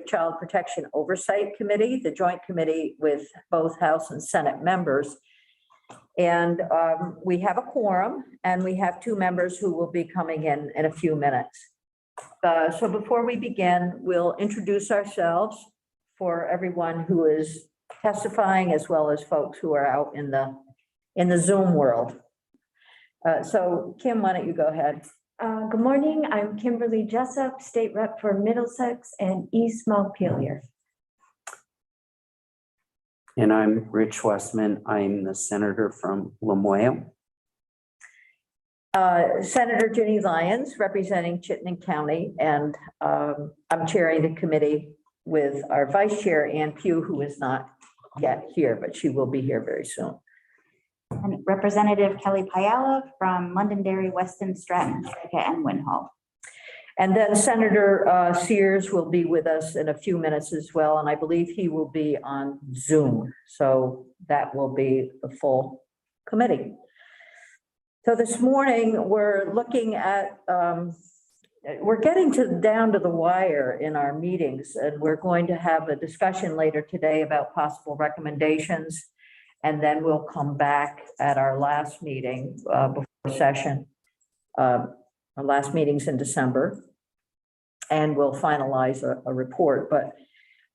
Child Protection Oversight Committee, the joint committee with both House and Senate members. And we have a quorum, and we have two members who will be coming in a few minutes. So before we begin, we'll introduce ourselves for everyone who is testifying, as well as folks who are out in the Zoom world. So Kim, why don't you go ahead? Good morning. I'm Kimberly Jessup, State Rep for Middlesex and East Montpelier. And I'm Rich Westman. I'm the senator from Lamoille. Senator Ginny Lyons, representing Chittenden County, and I'm chairing the committee with our vice chair, Ann Pugh, who is not yet here, but she will be here very soon. And Representative Kelly Pyala from Londonderry, Weston, Stratton, Seneca, and Winhall. And then Senator Sears will be with us in a few minutes as well, and I believe he will be on Zoom. So that will be the full committee. So this morning, we're looking at, we're getting down to the wire in our meetings, and we're going to have a discussion later today about possible recommendations. And then we'll come back at our last meeting before session, our last meetings in December, and we'll finalize a report. But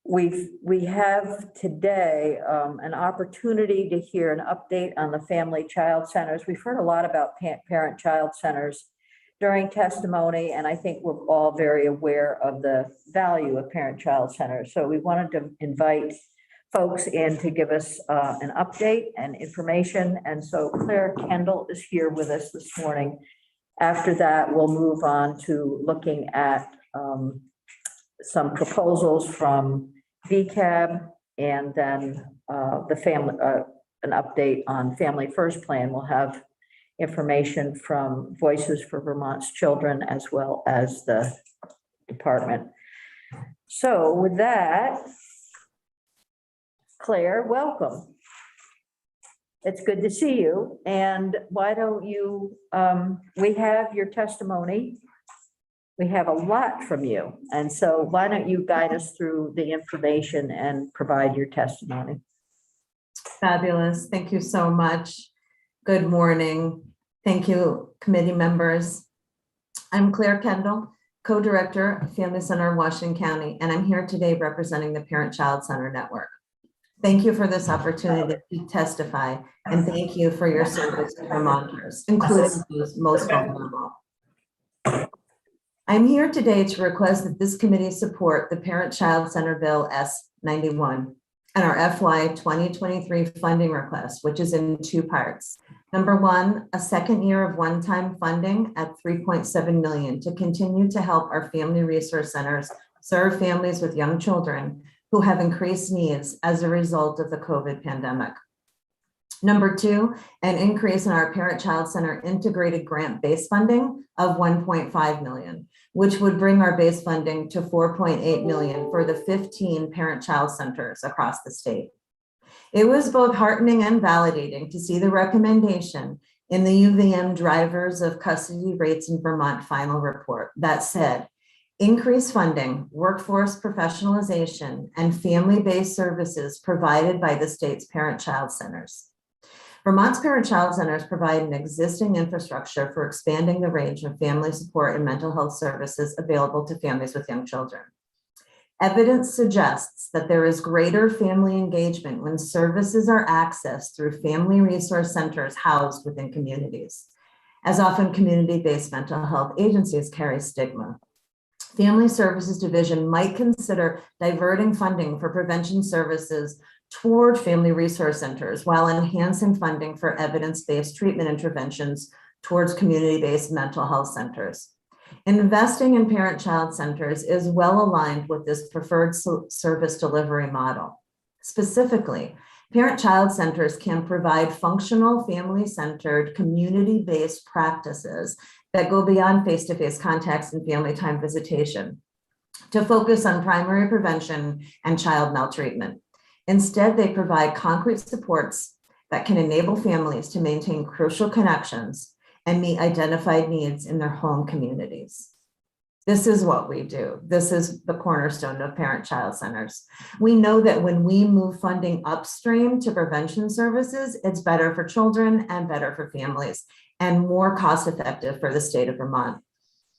we have today an opportunity to hear an update on the family child centers. We've heard a lot about parent-child centers during testimony, and I think we're all very aware of the value of parent-child centers. So we wanted to invite folks in to give us an update and information. And so Claire Kendall is here with us this morning. After that, we'll move on to looking at some proposals from VCAB, and then the family, an update on Family First Plan. We'll have information from Voices for Vermont's Children, as well as the department. So with that, Claire, welcome. It's good to see you. And why don't you, we have your testimony. We have a lot from you. And so why don't you guide us through the information and provide your testimony? Fabulous. Thank you so much. Good morning. Thank you, committee members. I'm Claire Kendall, co-director of Family Center of Washington County, and I'm here today representing the Parent Child Center Network. Thank you for this opportunity to testify, and thank you for your service to Vermonters, including those most vulnerable. I'm here today to request that this committee support the Parent Child Center Bill S91 and our FY 2023 funding request, which is in two parts. Number one, a second year of one-time funding at $3.7 million to continue to help our family resource centers serve families with young children who have increased needs as a result of the COVID pandemic. Number two, an increase in our Parent-Child Center integrated grant base funding of $1.5 million, which would bring our base funding to $4.8 million for the 15 parent-child centers across the state. It was both heartening and validating to see the recommendation in the UVM Drivers of Custody Rates in Vermont final report that said, increased funding, workforce professionalization, and family-based services provided by the state's parent-child centers. Vermont's parent-child centers provide an existing infrastructure for expanding the range of family support and mental health services available to families with young children. Evidence suggests that there is greater family engagement when services are accessed through family resource centers housed within communities, as often community-based mental health agencies carry stigma. Family Services Division might consider diverting funding for prevention services toward family resource centers while enhancing funding for evidence-based treatment interventions towards community-based mental health centers. Investing in parent-child centers is well aligned with this preferred service delivery model. Specifically, parent-child centers can provide functional, family-centered, community-based practices that go beyond face-to-face contacts and family time visitation to focus on primary prevention and child maltreatment. Instead, they provide concrete supports that can enable families to maintain crucial connections and meet identified needs in their home communities. This is what we do. This is the cornerstone of parent-child centers. We know that when we move funding upstream to prevention services, it's better for children and better for families and more cost-effective for the state of Vermont.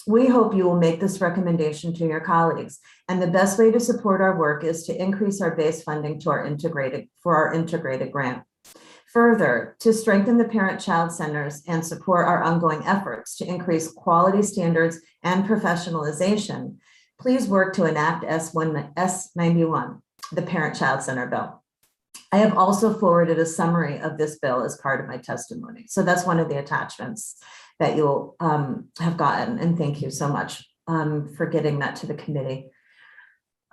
We hope you will make this recommendation to your colleagues. And the best way to support our work is to increase our base funding to our integrated grant. Further, to strengthen the parent-child centers and support our ongoing efforts to increase quality standards and professionalization, please work to enact S91, the Parent-Child Center Bill. I have also forwarded a summary of this bill as part of my testimony. So that's one of the attachments that you'll have gotten, and thank you so much for getting that to the committee.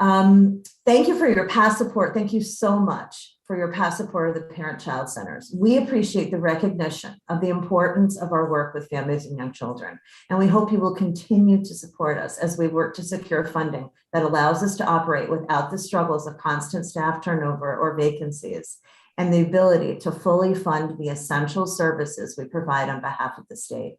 Thank you for your past support. Thank you so much for your past support of the parent-child centers. We appreciate the recognition of the importance of our work with families and young children, and we hope you will continue to support us as we work to secure funding that allows us to operate without the struggles of constant staff turnover or vacancies, and the ability to fully fund the essential services we provide on behalf of the state.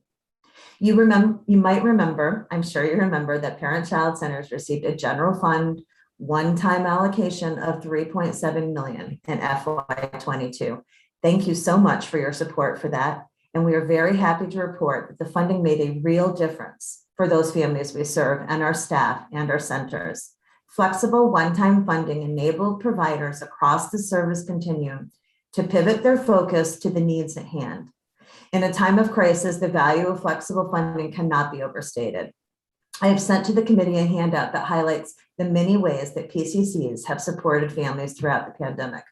You might remember, I'm sure you remember, that parent-child centers received a general fund one-time allocation of $3.7 million in FY22. Thank you so much for your support for that. And we are very happy to report that the funding made a real difference for those families we serve and our staff and our centers. Flexible one-time funding enabled providers across the service continuum to pivot their focus to the needs at hand. In a time of crisis, the value of flexible funding cannot be overstated. I have sent to the committee a handout that highlights the many ways that PCCs have supported families throughout the pandemic.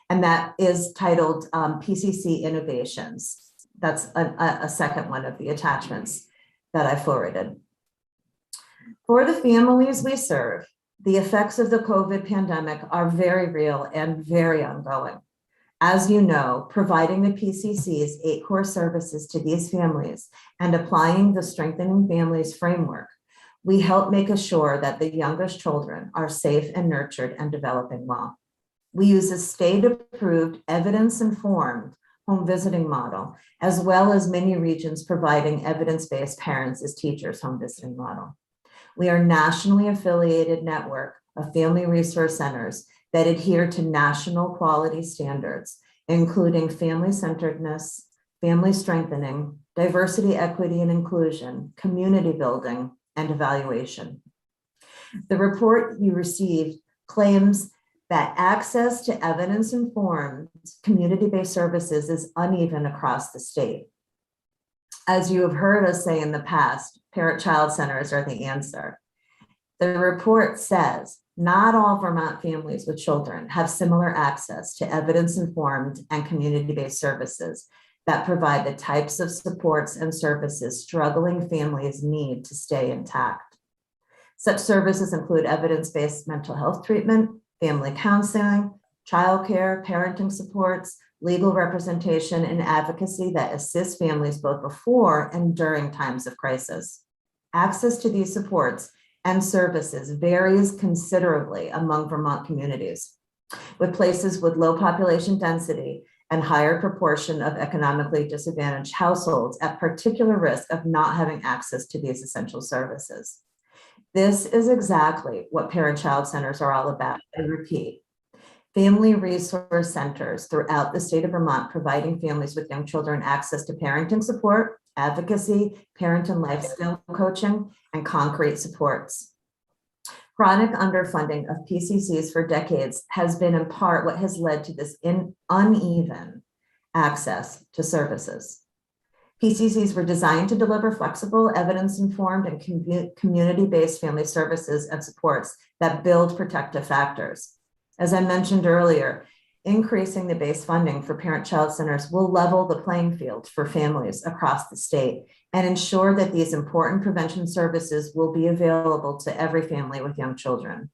And that is titled PCC Innovations. That's a second one of the attachments that I forwarded. For the families we serve, the effects of the COVID pandemic are very real and very ongoing. As you know, providing the PCC's 8 core services to these families and applying the Strengthening Families framework, we help make sure that the youngest children are safe and nurtured and developing well. We use a state-approved, evidence-informed home visiting model, as well as many regions providing evidence-based parents as teachers home visiting model. We are a nationally affiliated network of family resource centers that adhere to national quality standards, including family-centeredness, family strengthening, diversity, equity, and inclusion, community building, and evaluation. The report you received claims that access to evidence-informed community-based services is uneven across the state. As you have heard us say in the past, parent-child centers are the answer. The report says not all Vermont families with children have similar access to evidence-informed and community-based services that provide the types of supports and services struggling families need to stay intact. Such services include evidence-based mental health treatment, family counseling, childcare, parenting supports, legal representation, and advocacy that assist families both before and during times of crisis. Access to these supports and services varies considerably among Vermont communities, with places with low population density and higher proportion of economically disadvantaged households at particular risk of not having access to these essential services. This is exactly what parent-child centers are all about. I repeat, family resource centers throughout the state of Vermont, providing families with young children access to parenting support, advocacy, parent and life skill coaching, and concrete supports. Chronic underfunding of PCCs for decades has been in part what has led to this uneven access to services. PCCs were designed to deliver flexible, evidence-informed, and community-based family services and supports that build protective factors. As I mentioned earlier, increasing the base funding for parent-child centers will level the playing field for families across the state and ensure that these important prevention services will be available to every family with young children.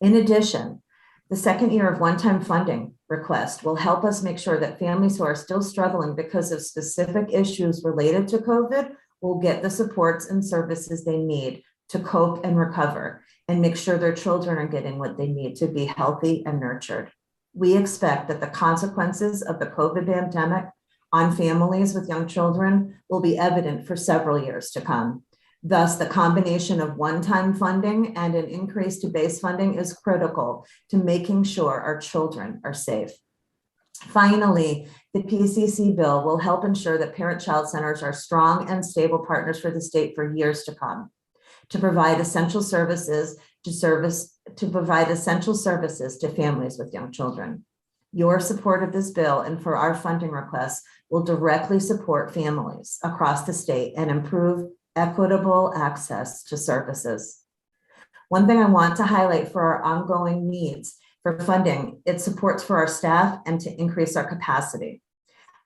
In addition, the second year of one-time funding request will help us make sure that families who are still struggling because of specific issues related to COVID will get the supports and services they need to cope and recover and make sure their children are getting what they need to be healthy and nurtured. We expect that the consequences of the COVID pandemic on families with young children will be evident for several years to come. Thus, the combination of one-time funding and an increase to base funding is critical to making sure our children are safe. Finally, the PCC bill will help ensure that parent-child centers are strong and stable partners for the state for years to come, to provide essential services to families with young children. Your support of this bill and for our funding requests will directly support families across the state and improve equitable access to services. One thing I want to highlight for our ongoing needs for funding, it supports for our staff and to increase our capacity.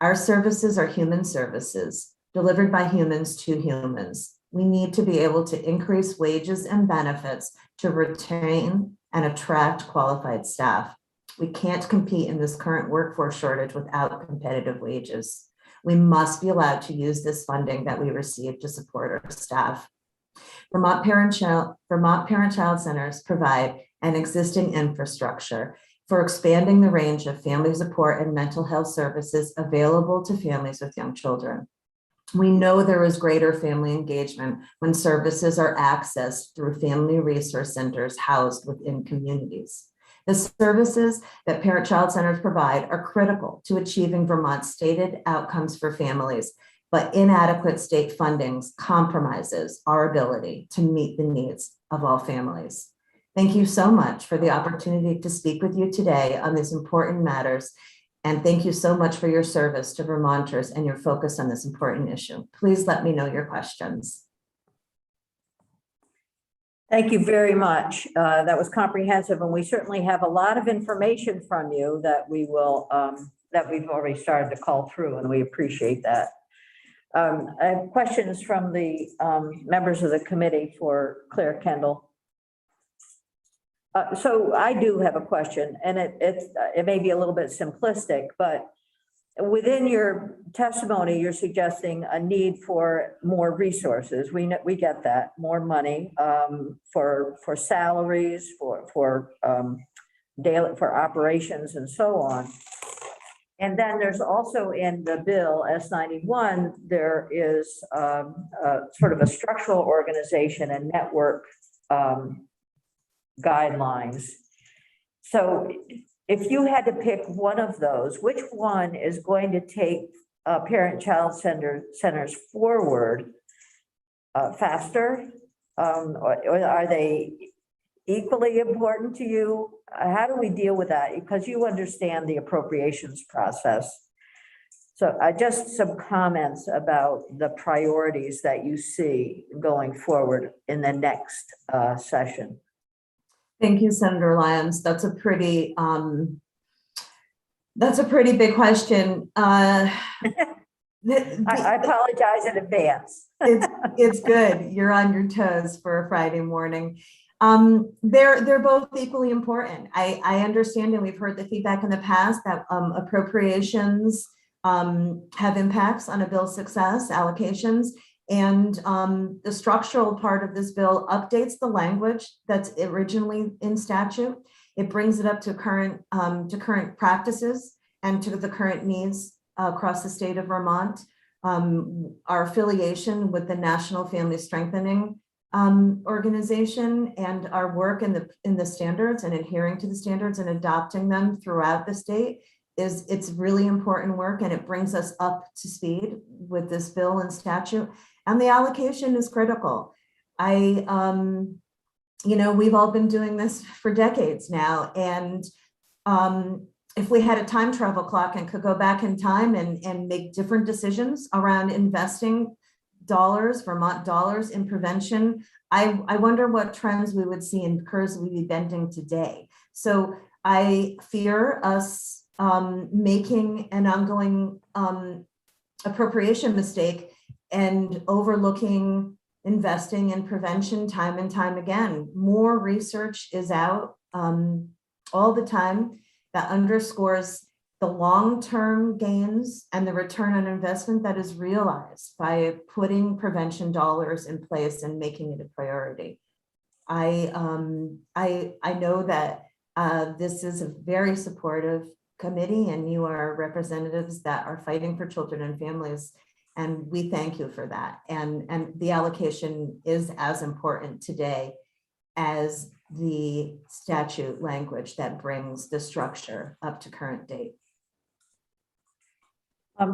Our services are human services delivered by humans to humans. We need to be able to increase wages and benefits to retain and attract qualified staff. We can't compete in this current workforce shortage without competitive wages. We must be allowed to use this funding that we receive to support our staff. Vermont Parent-Child Centers provide an existing infrastructure for expanding the range of family support and mental health services available to families with young children. We know there is greater family engagement when services are accessed through family resource centers housed within communities. The services that parent-child centers provide are critical to achieving Vermont's stated outcomes for families, but inadequate state funding compromises our ability to meet the needs of all families. Thank you so much for the opportunity to speak with you today on these important matters. And thank you so much for your service to Vermonters and your focus on this important issue. Please let me know your questions. Thank you very much. That was comprehensive, and we certainly have a lot of information from you that we will, that we've already started to call through, and we appreciate that. I have questions from the members of the committee for Claire Kendall. So I do have a question, and it may be a little bit simplistic, but within your testimony, you're suggesting a need for more resources. We get that, more money for salaries, for daily, for operations, and so on. And then there's also in the bill S91, there is sort of a structural organization and network guidelines. So if you had to pick one of those, which one is going to take parent-child centers forward faster? Or are they equally important to you? How do we deal with that? Because you understand the appropriations process. So just some comments about the priorities that you see going forward in the next session. Thank you, Senator Lyons. That's a pretty big question. I apologize in advance. It's good. You're on your toes for a Friday morning. They're both equally important. I understand, and we've heard the feedback in the past that appropriations have impacts on a bill's success, allocations. And the structural part of this bill updates the language that's originally in statute. It brings it up to current practices and to the current needs across the state of Vermont. Our affiliation with the National Family Strengthening organization and our work in the standards and adhering to the standards and adopting them throughout the state it's really important work, and it brings us up to speed with this bill and statute. And the allocation is critical. We've all been doing this for decades now. And if we had a time travel clock and could go back in time and make different decisions around investing dollars, Vermont dollars in prevention, I wonder what trends we would see and curves we'd be bending today. So I fear us making an ongoing appropriation mistake and overlooking investing in prevention time and time again. More research is out all the time that underscores the long-term gains and the return on investment that is realized by putting prevention dollars in place and making it a priority. I know that this is a very supportive committee, and you are representatives that are fighting for children and families. And we thank you for that. And the allocation is as important today as the statute language that brings the structure up to current date.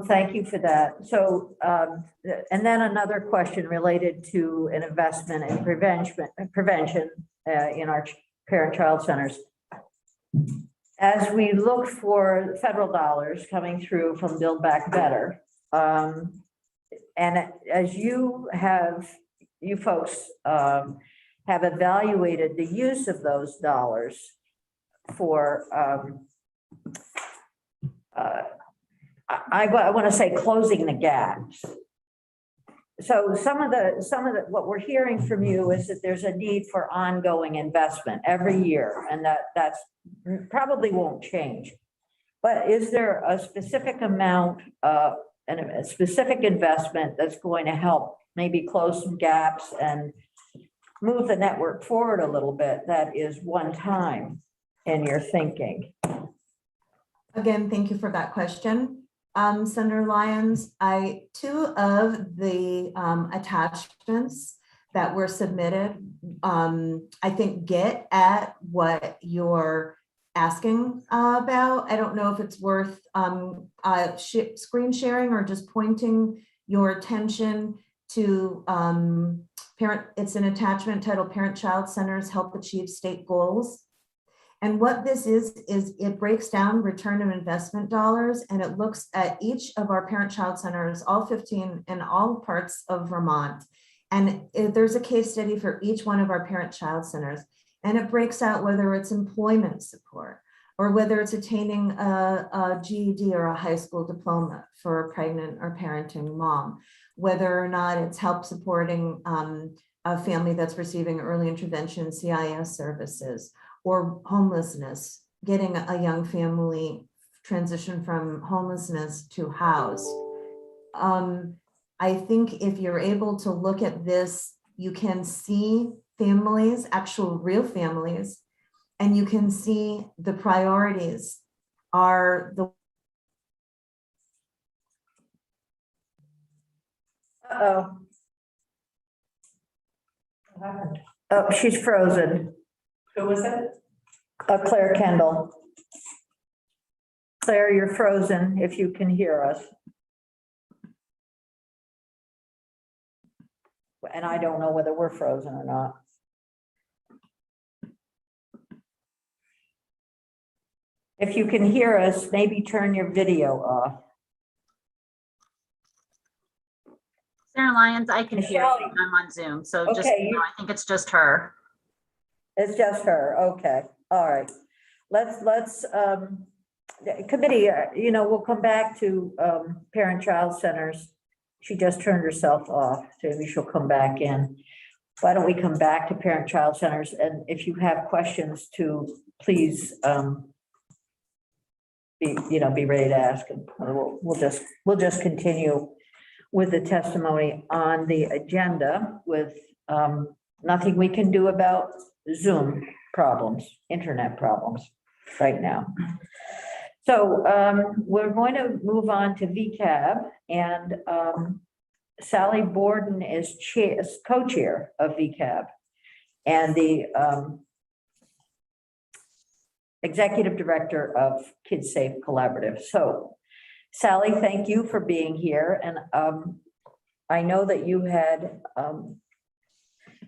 Thank you for that. So, and then another question related to an investment in prevention in our parent-child centers. As we look for federal dollars coming through from Build Back Better, and as you folks have evaluated the use of those dollars for, I want to say closing the gaps. So some of the what we're hearing from you is that there's a need for ongoing investment every year, and that's probably won't change. But is there a specific amount and a specific investment that's going to help maybe close some gaps and move the network forward a little bit that is one time in your thinking? Again, thank you for that question. Senator Lyons, two of the attachments that were submitted, I think get at what you're asking about. I don't know if it's worth screen sharing or just pointing your attention to it's an attachment titled Parent-Child Centers Help Achieve State Goals. And what this is it breaks down return of investment dollars, and it looks at each of our parent-child centers, all 15 in all parts of Vermont. And there's a case study for each one of our parent-child centers. And it breaks out whether it's employment support or whether it's attaining a GED or a high school diploma for a pregnant or parenting mom, whether or not it's help supporting a family that's receiving early intervention CIS services, or homelessness, getting a young family transition from homelessness to house. I think if you're able to look at this, you can see families, actual real families, and you can see the priorities are the. Uh-oh. Oh, she's frozen. Who was it? Claire Kendall. Claire, you're frozen if you can hear us. And I don't know whether we're frozen or not. If you can hear us, maybe turn your video off. Sarah Lyons, I can hear Michelle. you. I'm on Zoom, so just, Okay, I think it's just her. It's just her. Okay. All right. Let's committee, we'll come back to parent-child centers. She just turned herself off, so maybe she'll come back in. Why don't we come back to parent-child centers? And if you have questions to, please be ready to ask, and we'll just continue with the testimony on the agenda with nothing we can do about Zoom problems, internet problems right now. So we're going to move on to VCAB, and Sally Borden is co-chair of VCAB and the executive director of Kids Safe Collaborative. So Sally, thank you for being here. And I know that you had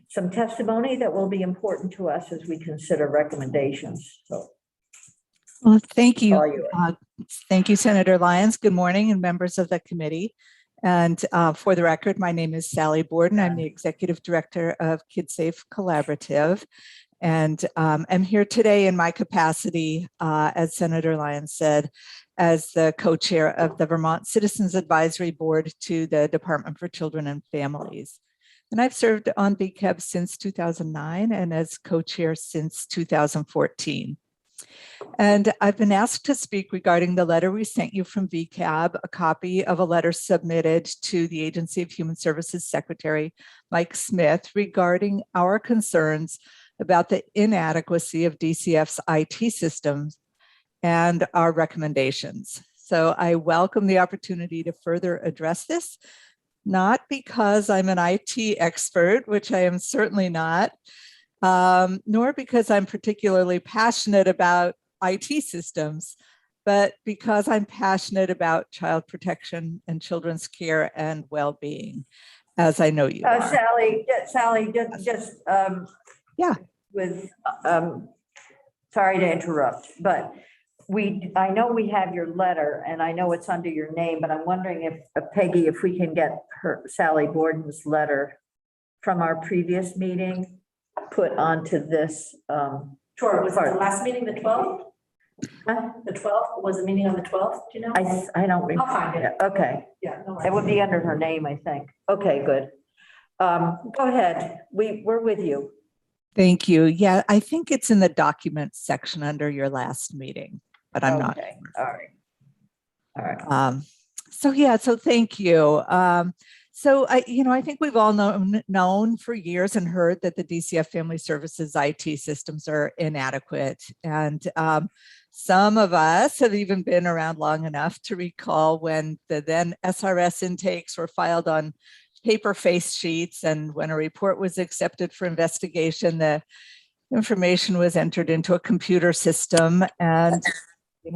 some testimony that will be important to us as we consider recommendations. So, well, thank you. all yours. Thank you, Senator Lyons. Good morning, and members of the committee. And for the record, my name is Sally Borden. I'm the executive director of Kids Safe Collaborative. And I'm here today in my capacity, as Senator Lyons said, as the co-chair of the Vermont Citizens Advisory Board to the Department for Children and Families. And I've served on VCAB since 2009 and as co-chair since 2014. And I've been asked to speak regarding the letter we sent you from VCAB, a copy of a letter submitted to the Agency of Human Services Secretary Mike Smith regarding our concerns about the inadequacy of DCF's IT systems and our recommendations. So I welcome the opportunity to further address this, not because I'm an IT expert, which I am certainly not, nor because I'm particularly passionate about IT systems, but because I'm passionate about child protection and children's care and well-being, as I know you are. Sally, just, Yeah. with, sorry to interrupt, but I know we have your letter and I know it's under your name, but I'm wondering if Peggy, if we can get Sally Borden's letter from our previous meeting put onto this. Sure, was it the last meeting, the 12th? The 12th, was the meeting on the 12th, do you know? I don't remember. I'll find it. Okay, Yeah. no it would be under her name, I think. Okay, good. Go ahead. We're with you. Thank you. Yeah, I think it's in the documents section under your last meeting, but I'm not. Okay, all right. All right. So thank you. I think we've all known for years and heard that the DCF Family Services IT systems are inadequate. And some of us have even been around long enough to recall when the then SRS intakes were filed on paper face sheets, and when a report was accepted for investigation, the information was entered into a computer system. And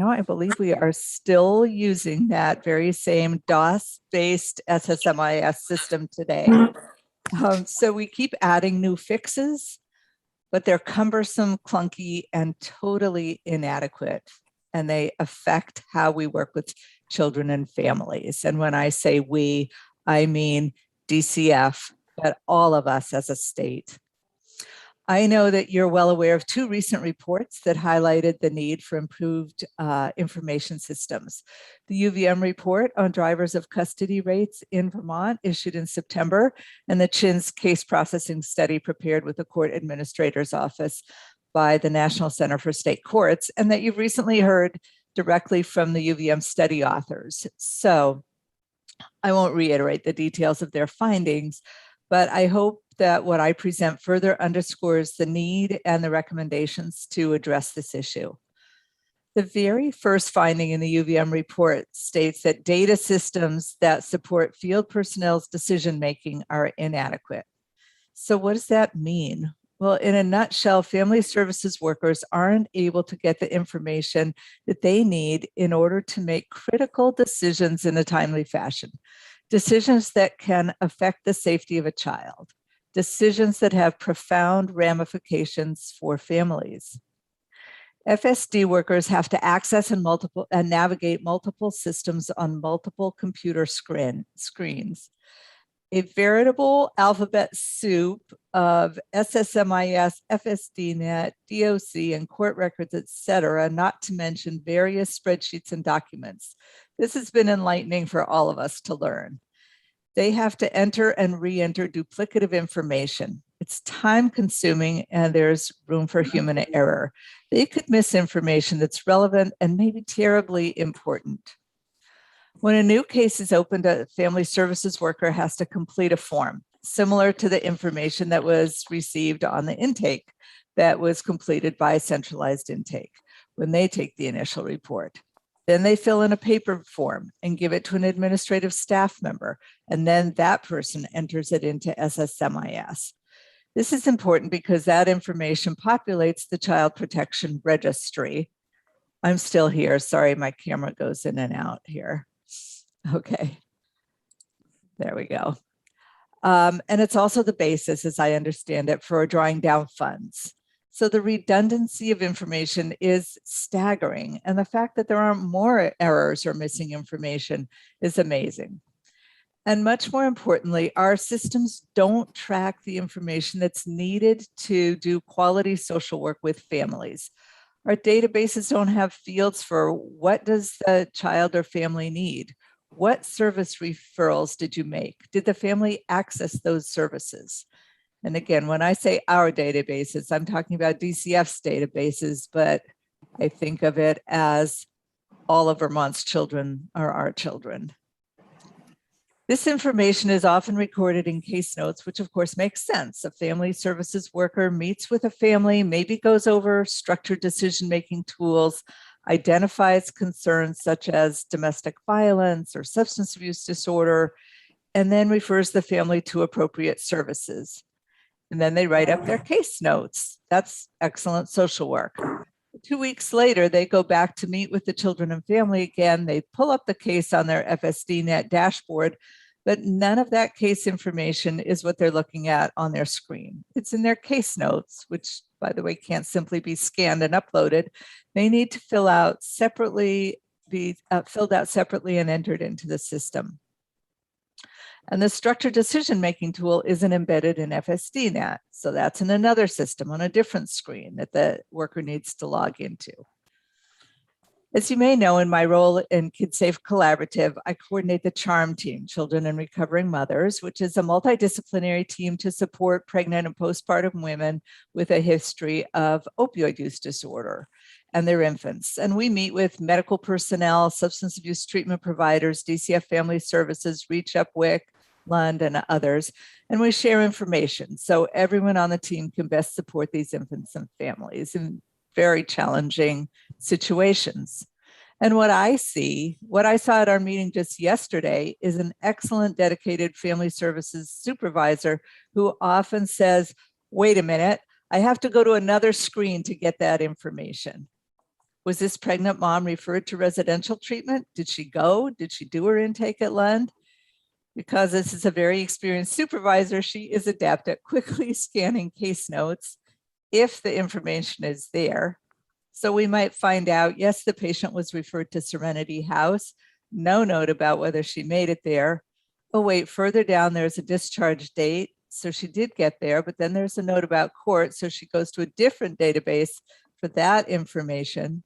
I believe we are still using that very same DOS-based SSMIS system today. So we keep adding new fixes, but they're cumbersome, clunky, and totally inadequate. And they affect how we work with children and families. And when I say we, I mean DCF, but all of us as a state. I know that you're well aware of two recent reports that highlighted the need for improved information systems. The UVM report on drivers of custody rates in Vermont, issued in September, and the CHINS case processing study prepared with the Court Administrator's Office by the National Center for State Courts, and that you've recently heard directly from the UVM study authors. So I won't reiterate the details of their findings, but I hope that what I present further underscores the need and the recommendations to address this issue. The very first finding in the UVM report states that data systems that support field personnel's decision-making are inadequate. So what does that mean? Well, in a nutshell, family services workers aren't able to get the information that they need in order to make critical decisions in a timely fashion. Decisions that can affect the safety of a child. Decisions that have profound ramifications for families. FSD workers have to access and navigate multiple systems on multiple computer screens. A veritable alphabet soup of SSMIS, FSDNet, DOC, and court records, etc., not to mention various spreadsheets and documents. This has been enlightening for all of us to learn. They have to enter and re-enter duplicative information. It's time consuming and there's room for human error. They could miss information that's relevant and maybe terribly important. When a new case is opened, a family services worker has to complete a form similar to the information that was received on the intake that was completed by centralized intake when they take the initial report. Then they fill in a paper form and give it to an administrative staff member, and then that person enters it into SSMIS. This is important because that information populates the Child Protection Registry. I'm still here. Sorry, my camera goes in and out here. Okay, there we go. And it's also the basis, as I understand it, for drawing down funds. So the redundancy of information is staggering. And the fact that there aren't more errors or missing information is amazing. And much more importantly, our systems don't track the information that's needed to do quality social work with families. Our databases don't have fields for what does the child or family need? What service referrals did you make? Did the family access those services? And again, when I say our databases, I'm talking about DCF's databases, but I think of it as all of Vermont's children are our children. This information is often recorded in case notes, which of course makes sense. A family services worker meets with a family, maybe goes over structured decision-making tools, identifies concerns such as domestic violence or substance abuse disorder, and then refers the family to appropriate services. And then they write up their case notes. That's excellent social work. 2 weeks later, they go back to meet with the children and family again. They pull up the case on their FSDNet dashboard, but none of that case information is what they're looking at on their screen. It's in their case notes, which, by the way, can't simply be scanned and uploaded. They need to fill out separately, be filled out separately and entered into the system. And the structured decision-making tool isn't embedded in FSDNet. So that's in another system on a different screen that the worker needs to log into. As you may know, in my role in KidSafe Collaborative, I coordinate the CHARM team, Children and Recovering Mothers, which is a multidisciplinary team to support pregnant and postpartum women with a history of opioid use disorder and their infants. And we meet with medical personnel, substance abuse treatment providers, DCF Family Services, Reach Up, WIC, Lund, and others, and we share information so everyone on the team can best support these infants and families in very challenging situations. And what I saw at our meeting just yesterday is an excellent dedicated family services supervisor who often says, wait a minute, I have to go to another screen to get that information. Was this pregnant mom referred to residential treatment? Did she go? Did she do her intake at Lund? Because this is a very experienced supervisor, she is adept at quickly scanning case notes if the information is there. So we might find out, yes, the patient was referred to Serenity House, no note about whether she made it there. Oh wait, further down there's a discharge date, so she did get there, but then there's a note about court, so she goes to a different database for that information.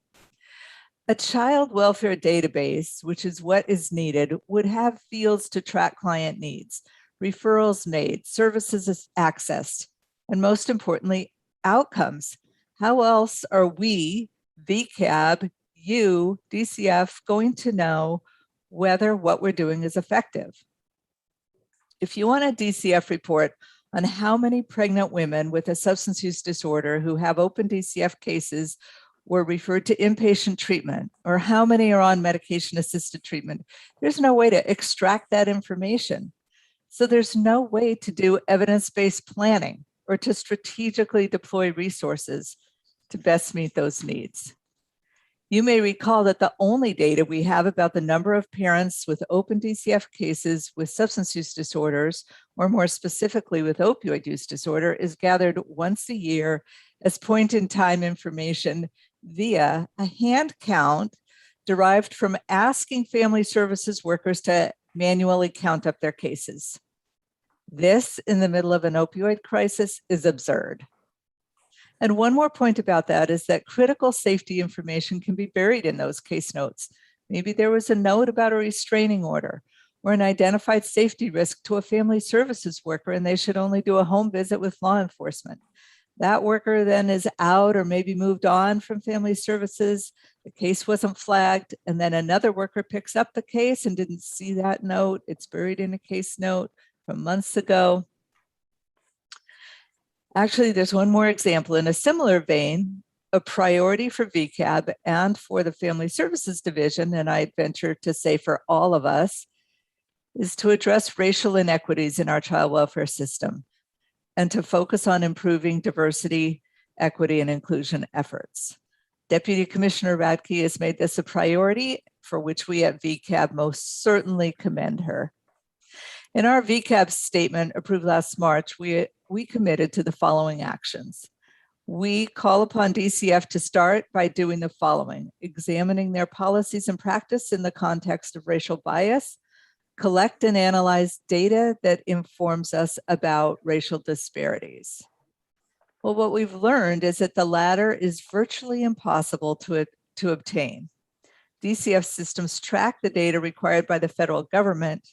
A child welfare database, which is what is needed, would have fields to track client needs, referrals made, services accessed, and most importantly, outcomes. How else are we, VCAB, you, DCF, going to know whether what we're doing is effective? If you want a DCF report on how many pregnant women with a substance use disorder who have open DCF cases were referred to inpatient treatment, or how many are on medication-assisted treatment, there's no way to extract that information. So there's no way to do evidence-based planning or to strategically deploy resources to best meet those needs. You may recall that the only data we have about the number of parents with open DCF cases with substance use disorders, or more specifically with opioid use disorder, is gathered once a year as point-in-time information via a hand count derived from asking family services workers to manually count up their cases. This, in the middle of an opioid crisis, is absurd. And one more point about that is that critical safety information can be buried in those case notes. Maybe there was a note about a restraining order or an identified safety risk to a family services worker, and they should only do a home visit with law enforcement. That worker then is out or maybe moved on from family services. The case wasn't flagged, and then another worker picks up the case and didn't see that note. It's buried in a case note from months ago. Actually, there's one more example in a similar vein. A priority for VCAB and for the Family Services Division, and I'd venture to say for all of us, is to address racial inequities in our child welfare system and to focus on improving diversity, equity, and inclusion efforts. Deputy Commissioner Radke has made this a priority, for which we at VCAB most certainly commend her. In our VCAB statement approved last March, we committed to the following actions. We call upon DCF to start by doing the following: examining their policies and practice in the context of racial bias, collect and analyze data that informs us about racial disparities. Well, what we've learned is that the latter is virtually impossible to obtain. DCF systems track the data required by the federal government,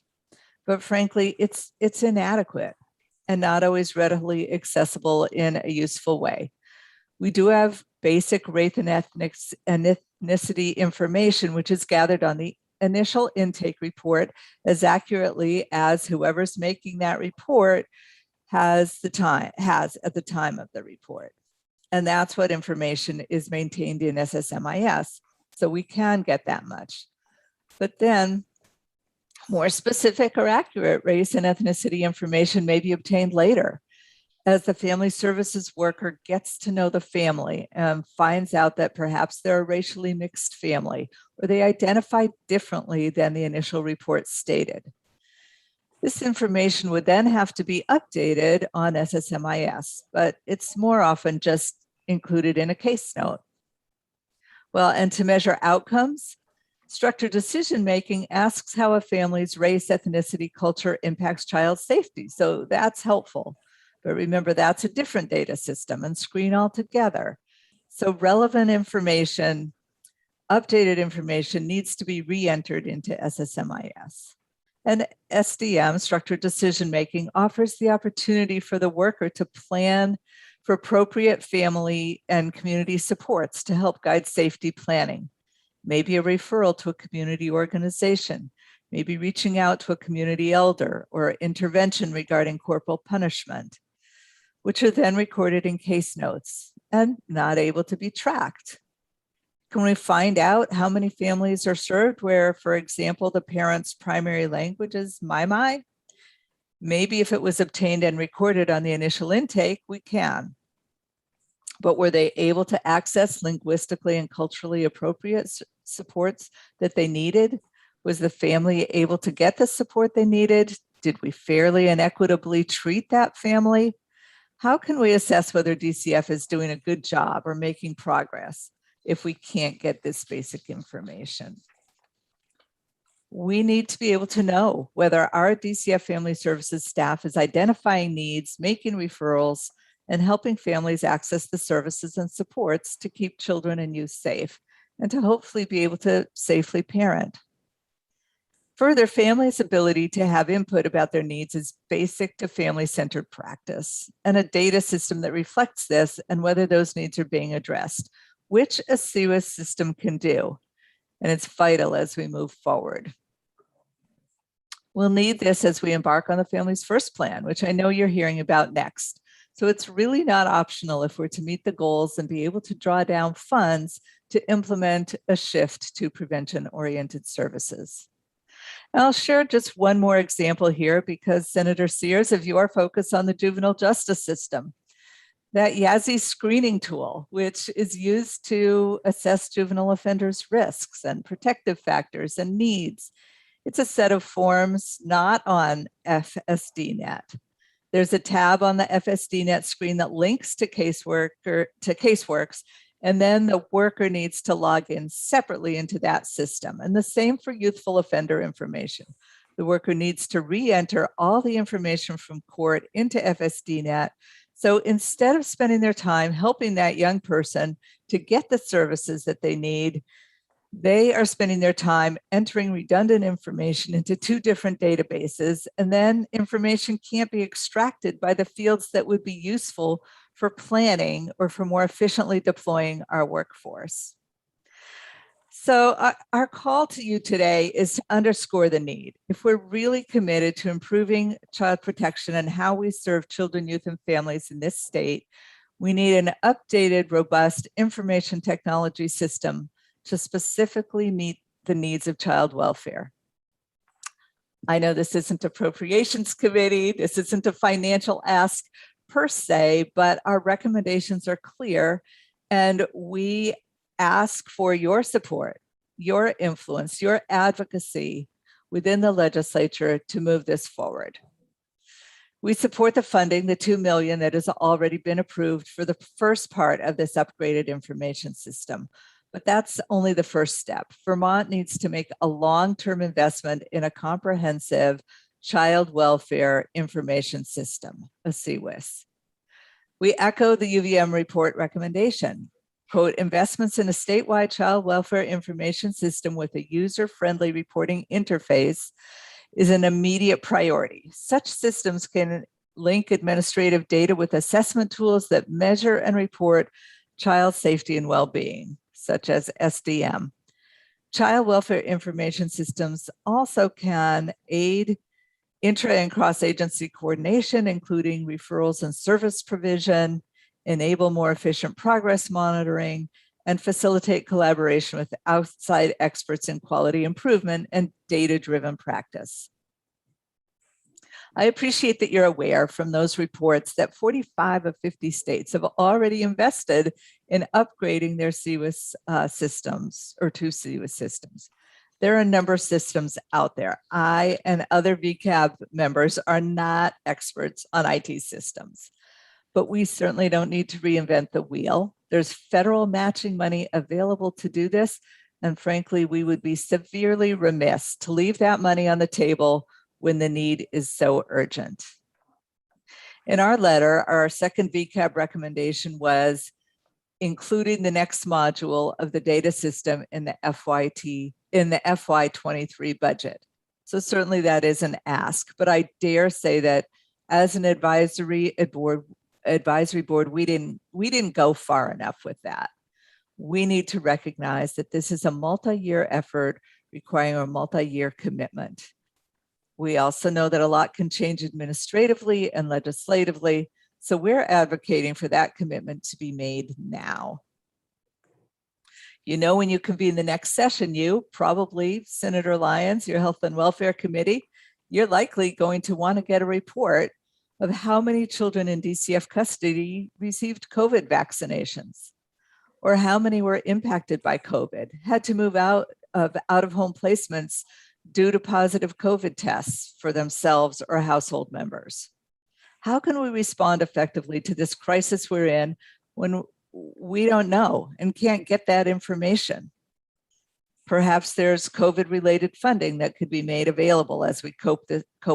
but frankly, it's inadequate and not always readily accessible in a useful way. We do have basic race and ethnicity information, which is gathered on the initial intake report as accurately as whoever's making that report has at the time of the report. And that's what information is maintained in SSMIS. So we can get that much. But then more specific or accurate race and ethnicity information may be obtained later as the family services worker gets to know the family and finds out that perhaps they're a racially mixed family or they identify differently than the initial report stated. This information would then have to be updated on SSMIS, but it's more often just included in a case note. Well, and to measure outcomes, structured decision-making asks how a family's race, ethnicity, culture impacts child safety. So that's helpful. But remember, that's a different data system and screen altogether. So relevant information, updated information needs to be re-entered into SSMIS. And SDM, structured decision-making, offers the opportunity for the worker to plan for appropriate family and community supports to help guide safety planning. Maybe a referral to a community organization, maybe reaching out to a community elder or intervention regarding corporal punishment, which are then recorded in case notes and not able to be tracked. Can we find out how many families are served where, for example, the parent's primary language is Mai? Maybe if it was obtained and recorded on the initial intake, we can. But were they able to access linguistically and culturally appropriate supports that they needed? Was the family able to get the support they needed? Did we fairly and equitably treat that family? How can we assess whether DCF is doing a good job or making progress if we can't get this basic information? We need to be able to know whether our DCF Family Services staff is identifying needs, making referrals, and helping families access the services and supports to keep children and youth safe and to hopefully be able to safely parent. Further, families' ability to have input about their needs is basic to family-centered practice, and a data system that reflects this and whether those needs are being addressed, which a CWIS system can do. And it's vital as we move forward. We'll need this as we embark on the Family's First Plan, which I know you're hearing about next. So it's really not optional if we're to meet the goals and be able to draw down funds to implement a shift to prevention-oriented services. I'll share just one more example here because Senator Sears, of your focus on the juvenile justice system, that YASI screening tool, which is used to assess juvenile offenders' risks and protective factors and needs. It's a set of forms not on FSDNet. There's a tab on the FSDNet screen that links to Caseworks, and then the worker needs to log in separately into that system. And the same for youthful offender information. The worker needs to re-enter all the information from court into FSDNet. So instead of spending their time helping that young person to get the services that they need, they are spending their time entering redundant information into two different databases, and then information can't be extracted by the fields that would be useful for planning or for more efficiently deploying our workforce. So our call to you today is to underscore the need. If we're really committed to improving child protection and how we serve children, youth, and families in this state, we need an updated, robust information technology system to specifically meet the needs of child welfare. I know this isn't Appropriations Committee, this isn't a financial ask per se, but our recommendations are clear and we ask for your support, your influence, your advocacy within the legislature to move this forward. We support the funding, the $2 million that has already been approved for the first part of this upgraded information system. But that's only the first step. Vermont needs to make a long-term investment in a comprehensive child welfare information system, a CWIS. We echo the UVM report recommendation. Quote, investments in a statewide child welfare information system with a user-friendly reporting interface is an immediate priority. Such systems can link administrative data with assessment tools that measure and report child safety and well-being, such as SDM. Child welfare information systems also can aid intra and cross-agency coordination, including referrals and service provision, enable more efficient progress monitoring, and facilitate collaboration with outside experts in quality improvement and data-driven practice. I appreciate that you're aware from those reports that 45 of 50 states have already invested in upgrading their CWIS systems or to CWIS systems. There are a number of systems out there. I and other VCAB members are not experts on IT systems, but we certainly don't need to reinvent the wheel. There's federal matching money available to do this. And frankly, we would be severely remiss to leave that money on the table when the need is so urgent. In our letter, our second VCAB recommendation was including the next module of the data system in the FY23 budget. So certainly that is an ask, but I dare say that as an advisory board, we didn't go far enough with that. We need to recognize that this is a multi-year effort requiring a multi-year commitment. We also know that a lot can change administratively and legislatively, so we're advocating for that commitment to be made now. You know, when you convene the next session, you probably, Senator Lyons, your Health and Welfare Committee, you're likely going to want to get a report of how many children in DCF custody received COVID vaccinations, or how many were impacted by COVID, had to move out of home placements due to positive COVID tests for themselves or household members. How can we respond effectively to this crisis we're in when we don't know and can't get that information? Perhaps there's COVID-related funding that could be made available as we cope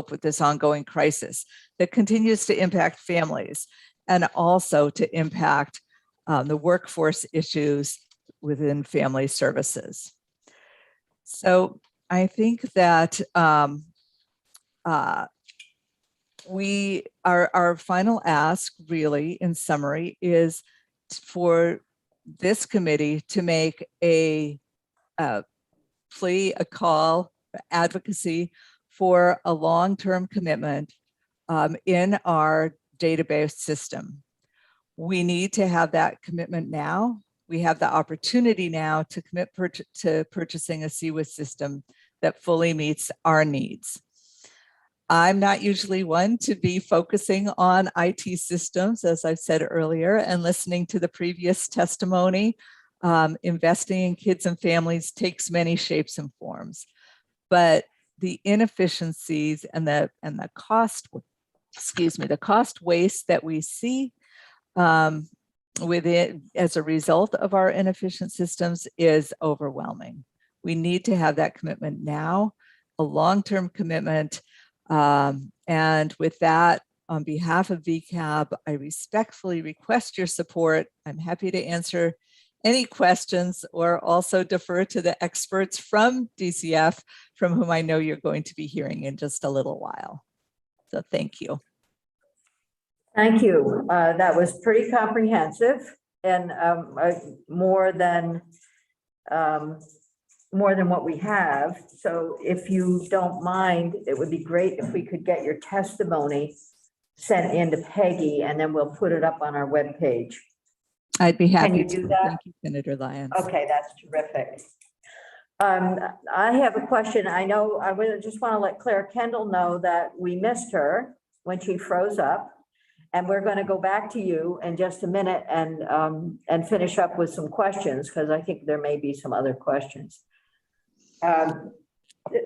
with this ongoing crisis that continues to impact families and also to impact the workforce issues within family services. So I think that our final ask, really, in summary, is for this committee to make a plea, a call, advocacy for a long-term commitment in our database system. We need to have that commitment now. We have the opportunity now to commit to purchasing a CWIS system that fully meets our needs. I'm not usually one to be focusing on IT systems, as I've said earlier, and listening to the previous testimony. Investing in kids and families takes many shapes and forms, but the inefficiencies and the cost, the cost waste that we see with it as a result of our inefficient systems is overwhelming. We need to have that commitment now, a long-term commitment. And with that, on behalf of VCAB, I respectfully request your support. I'm happy to answer any questions or also defer to the experts from DCF, from whom I know you're going to be hearing in just a little while. So thank you. Thank you. That was pretty comprehensive and more than what we have. So if you don't mind, it would be great if we could get your testimony sent in to Peggy, and then we'll put it up on our webpage. I'd be happy you do to. that? Thank you, Senator Lyons. Okay, that's terrific. I have a question. I know I just want to let Claire Kendall know that we missed her when she froze up, and we're going to go back to you in just a minute and finish up with some questions, because I think there may be some other questions.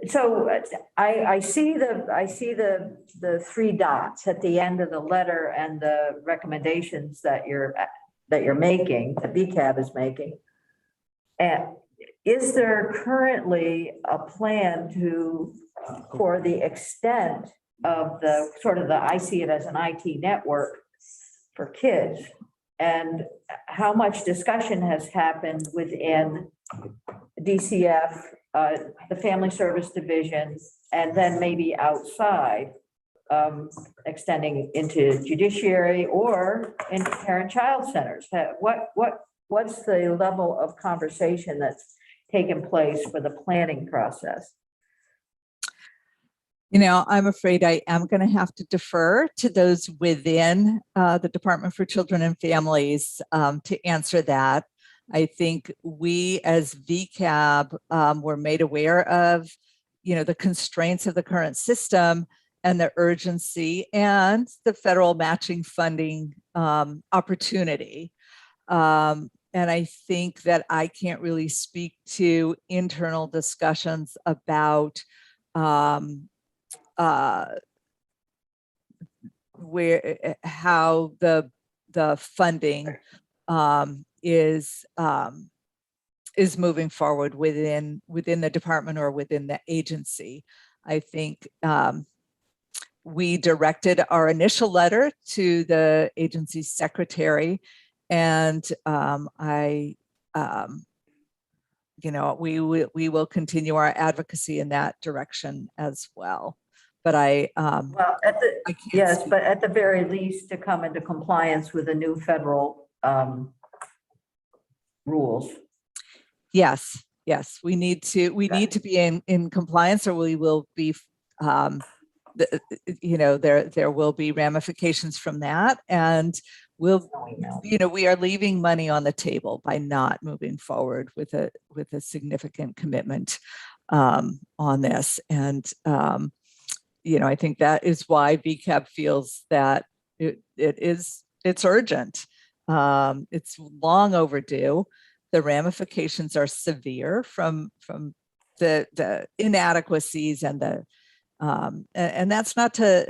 So I see the three dots at the end of the letter and the recommendations that you're making, that VCAB is making. And is there currently a plan for the extent of the sort of I see it as an IT network for kids, and how much discussion has happened within DCF, the Family Service Division, and then maybe outside, extending into judiciary or into parent-child centers? What's the level of conversation that's taken place for the planning process? You know, I'm afraid I am going to have to defer to those within the Department for Children and Families to answer that. I think we as VCAB were made aware of, the constraints of the current system and the urgency and the federal matching funding opportunity. And I think that I can't really speak to internal discussions about how the funding is moving forward within the department or within the agency. I think we directed our initial letter to the agency's secretary, and we will continue our advocacy in that direction as well. But Well, yes, but at the very least, to come into compliance with the new federal rules. Yes, we need to be in compliance, or we will be there will be ramifications from that, and we are leaving money on the table by not moving forward with a significant commitment on this. And I think that is why VCAB feels that it's urgent. It's long overdue. The ramifications are severe from the inadequacies and that's not to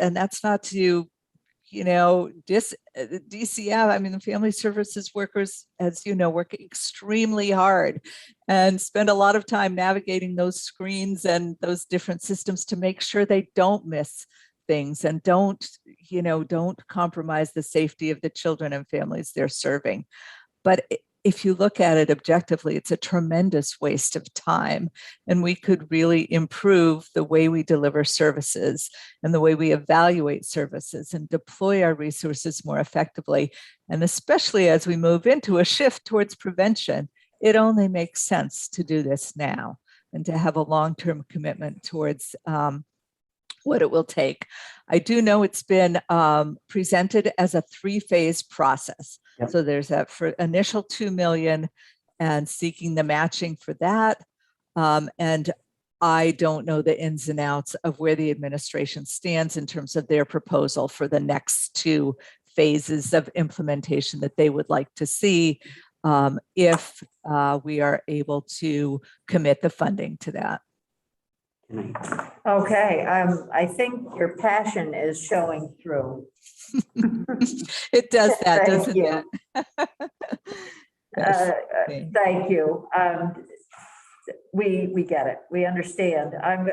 DCF. I mean, the family services workers, as you know, work extremely hard and spend a lot of time navigating those screens and those different systems to make sure they don't miss things and don't compromise the safety of the children and families they're serving. But if you look at it objectively, it's a tremendous waste of time, and we could really improve the way we deliver services and the way we evaluate services and deploy our resources more effectively. And especially as we move into a shift towards prevention, it only makes sense to do this now and to have a long-term commitment towards what it will take. I do know it's been presented as a 3-phase process. Yep. So there's that for initial 2 million and seeking the matching for that. And I don't know the ins and outs of where the administration stands in terms of their proposal for the next 2 phases of implementation that they would like to see if we are able to commit the funding to that. Okay, I think your passion is showing through. It does that, Thank doesn't you. it? Thank you. We get it. We understand. And I'm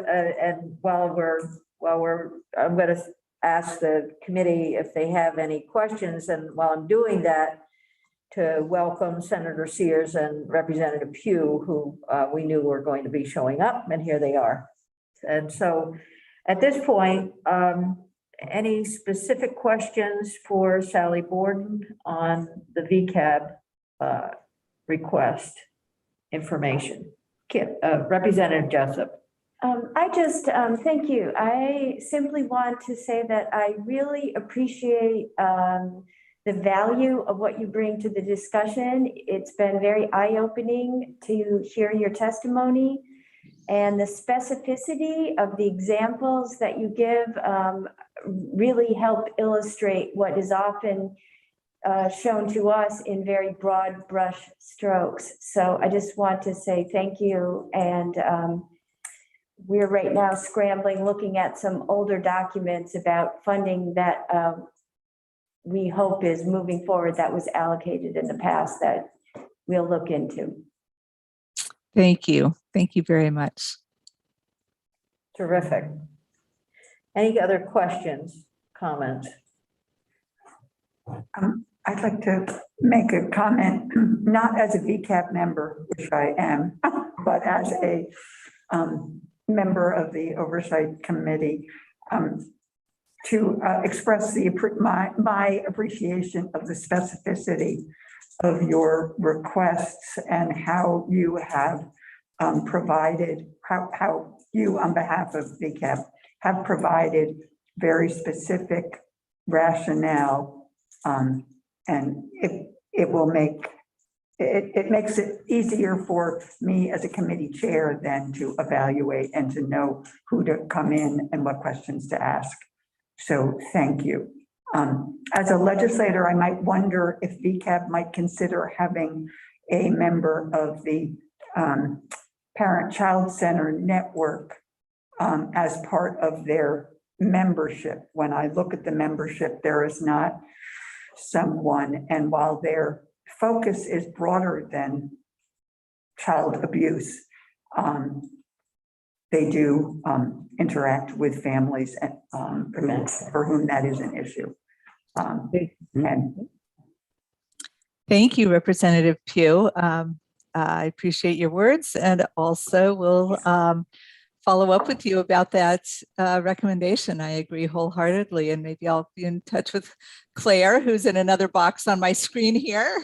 going to ask the committee if they have any questions. And while I'm doing that, to welcome Senator Sears and Representative Pugh, who we knew were going to be showing up, and here they are. And so at this point, any specific questions for Sally Borden on the VCAB request information? Representative Jessup. Thank you. I simply want to say that I really appreciate the value of what you bring to the discussion. It's been very eye-opening to hear your testimony, and the specificity of the examples that you give really help illustrate what is often shown to us in very broad brush strokes. So I just want to say thank you. And we're right now scrambling, looking at some older documents about funding that we hope is moving forward that was allocated in the past that we'll look into. Thank you. Thank you very much. Terrific. Any other questions, comments? I'd like to make a comment, not as a VCAB member, which I am, but as a member of the Oversight Committee, to express my appreciation of the specificity of your requests and how you have provided, how you on behalf of VCAB have provided very specific rationale, and it will make it makes it easier for me as a committee chair then to evaluate and to know who to come in and what questions to ask. So thank you. As a legislator, I might wonder if VCAB might consider having a member of the Parent-Child Center network as part of their membership. When I look at the membership, there is not someone, and while their focus is broader than child abuse, they do interact with families for whom that is an issue. And Thank you, Representative Pugh. I appreciate your words, and also will follow up with you about that recommendation. I agree wholeheartedly, and maybe I'll be in touch with Claire, who's in another box on my screen here,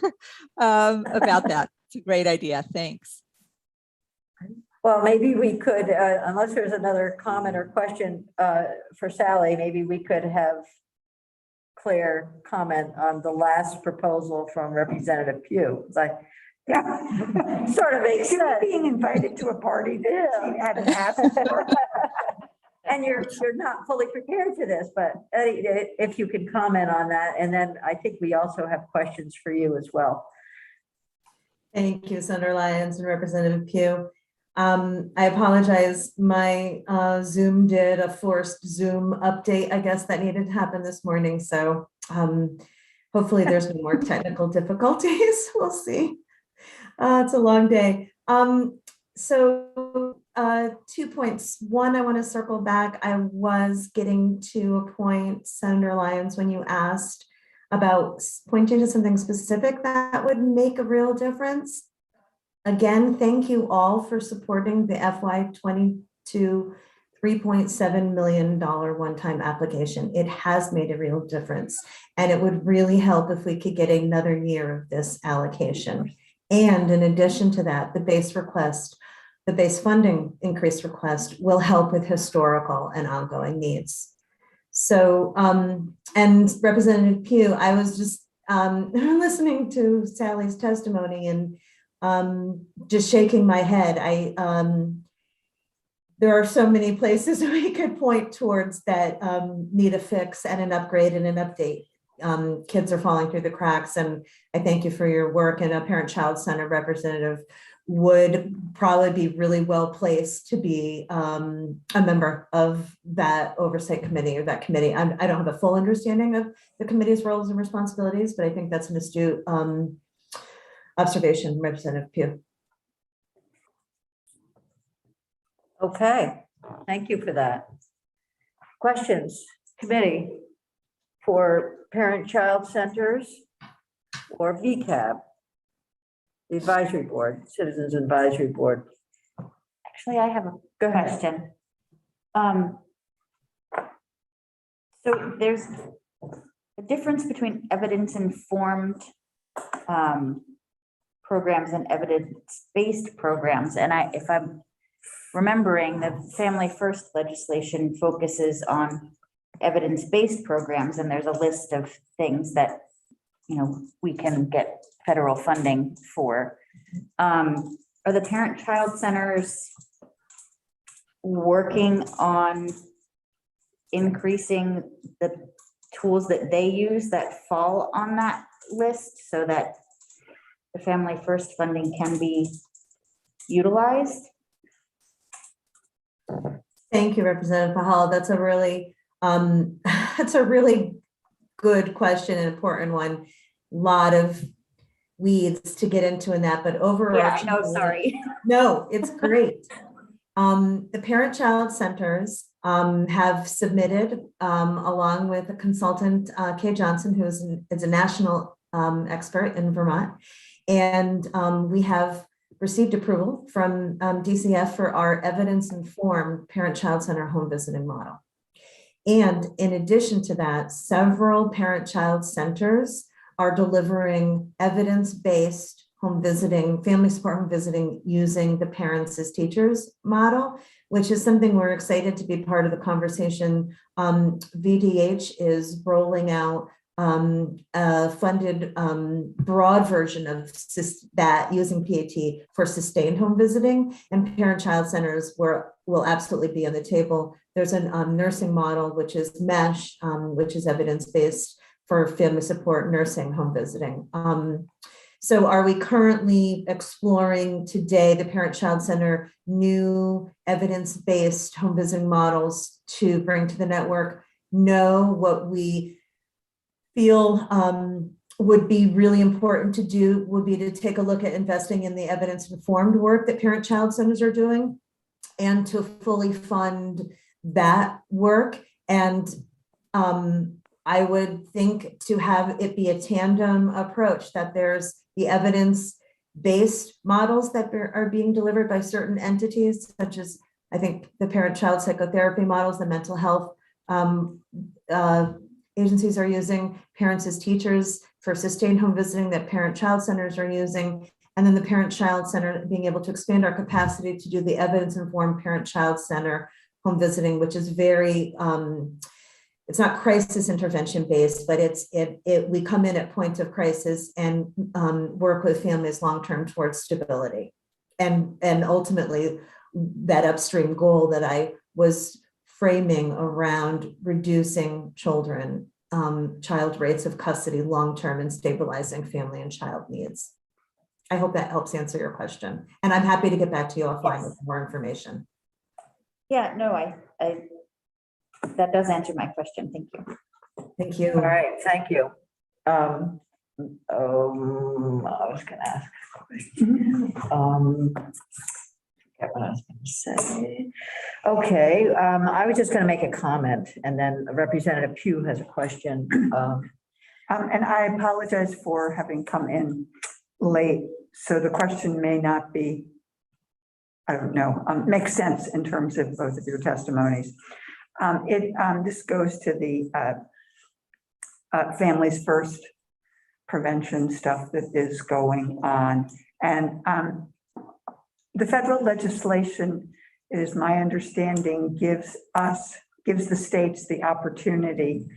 about that. It's a great idea. Thanks. Well, maybe we could, unless there's another comment or question for Sally, maybe we could have Claire comment on the last proposal from Representative Pugh. It's like, yeah, sort of makes sense. being invited to a party that she hadn't asked for. And you're not fully prepared for this, but if you could comment on that, and then I think we also have questions for you as well. Thank you, Senator Lyons and Representative Pugh. I apologize. My Zoom did a forced Zoom update, I guess, that needed to happen this morning. So hopefully there's no more technical difficulties. We'll see. It's a long day. So 2 points. One, I want to circle back. I was getting to a point, Senator Lyons, when you asked about pointing to something specific that would make a real difference. Again, thank you all for supporting the FY22 $3.7 million one-time application. It has made a real difference, and it would really help if we could get another year of this allocation. And in addition to that, the base request, the base funding increase request will help with historical and ongoing needs. So, and Representative Pugh, I was just listening to Sally's testimony and just shaking my head. There are so many places we could point towards that need a fix and an upgrade and an update. Kids are falling through the cracks, and I thank you for your work. And a Parent-Child Center representative would probably be really well placed to be a member of that oversight committee or that committee. I don't have a full understanding of the committee's roles and responsibilities, but I think that's an astute observation, Representative Pugh. Okay, thank you for that. Questions, committee, for parent-child centers or VCAB, the advisory board, Citizens Advisory Board? Actually, I have a Go ahead. question. So there's a difference between evidence-informed programs and evidence-based programs. And if I'm remembering, the Family First legislation focuses on evidence-based programs, and there's a list of things that, you know, we can get federal funding for. Are the parent-child centers working on increasing the tools that they use that fall on that list so that the Family First funding can be utilized? Thank you, Representative Pahal. That's a really good question and important one. A lot of weeds to get into in that, but overarching. Yeah, I know, sorry. No, it's great. The parent-child centers have submitted, along with a consultant, Kay Johnson, who is a national expert in Vermont, and we have received approval from DCF for our evidence-informed parent-child center home visiting model. And in addition to that, several parent-child centers are delivering evidence-based home visiting, family support home visiting using the parents as teachers model, which is something we're excited to be part of the conversation. VDH is rolling out funded broad version of that using PAT for sustained home visiting, and parent-child centers will absolutely be on the table. There's a nursing model, which is MESH, which is evidence-based for family support nursing home visiting. So are we currently exploring today the parent-child center new evidence-based home visiting models to bring to the network? No, what we feel would be really important to do would be to take a look at investing in the evidence-informed work that parent-child centers are doing and to fully fund that work. And I would think to have it be a tandem approach, that there's the evidence-based models that are being delivered by certain entities, such as I think the parent-child psychotherapy models, the mental health agencies are using, parents as teachers for sustained home visiting that parent-child centers are using, and then the parent-child center being able to expand our capacity to do the evidence-informed parent-child center home visiting, which is very, it's not crisis intervention based, but we come in at point of crisis and work with families long-term towards stability. And ultimately that upstream goal that I was framing around reducing child rates of custody long-term and stabilizing family and child needs. I hope that helps answer your question. And I'm happy to get back to you offline with more information. Yeah, no, I that does answer my question. Thank you. Thank you. All right, thank you. I was gonna ask a question. Forget what I was gonna say. Okay, I was just gonna make a comment, and then Representative Pugh has a question. And I apologize for having come in late, so the question may not be, I don't know, makes sense in terms of both of your testimonies. This goes to the Families First prevention stuff that is going on. And the federal legislation, it is my understanding, gives the states the opportunity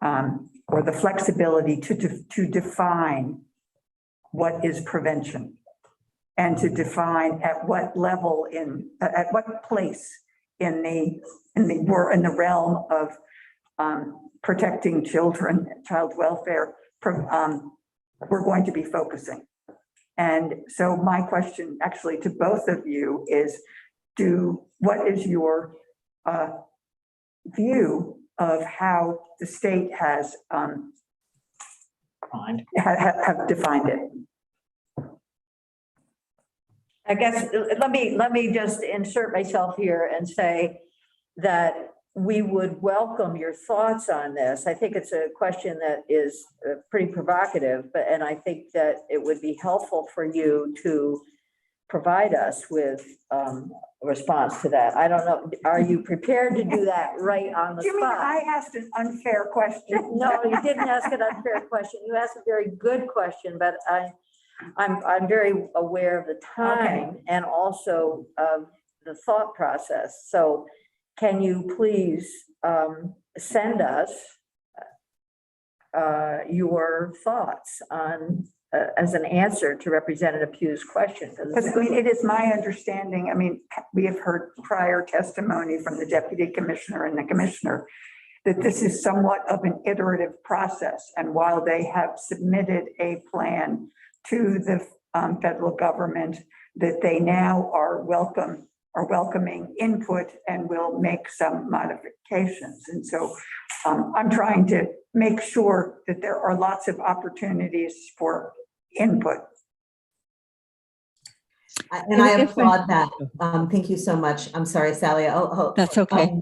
or the flexibility to define what is prevention and to define at what level at what place in the realm of protecting children, child welfare, we're going to be focusing. And so my question actually to both of you is, what is your view of how the state has have defined it? I guess, let me just insert myself here and say that we would welcome your thoughts on this. I think it's a question that is pretty provocative, and I think that it would be helpful for you to provide us with a response to that. I don't know, are you prepared to do that right on the You mean spot? I asked an unfair question? No, you didn't ask an unfair question. You asked a very good question, but I'm very aware of the time and also of the thought process. So can you please send us your thoughts on as an answer to Representative Pugh's question? Because I mean, it is my understanding, I mean, we have heard prior testimony from the deputy commissioner and the commissioner that this is somewhat of an iterative process. And while they have submitted a plan to the federal government, that they now are welcoming input and will make some modifications. And so I'm trying to make sure that there are lots of opportunities for input. And I applaud that. Thank you so much. I'm sorry, Sally. That's okay.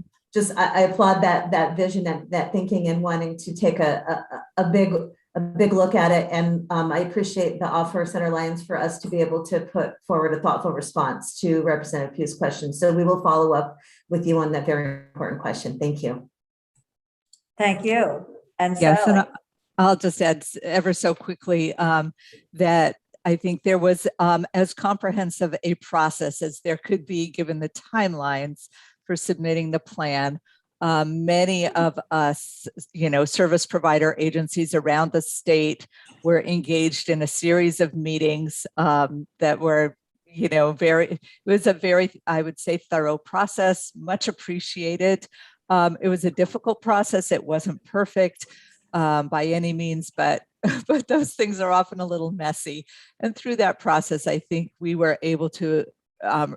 I applaud that vision and that thinking and wanting to take a big look at it. And I appreciate the offer, Senator Lyons, for us to be able to put forward a thoughtful response to Representative Pugh's question. So we will follow up with you on that very important question. Thank you. Thank you. And Yes, Sally. and I'll just add ever so quickly that I think there was as comprehensive a process as there could be given the timelines for submitting the plan. Many of us, service provider agencies around the state were engaged in a series of meetings that were, it was a very, I would say, thorough process, much appreciated. It was a difficult process. It wasn't perfect by any means, but those things are often a little messy. And through that process, I think we were able to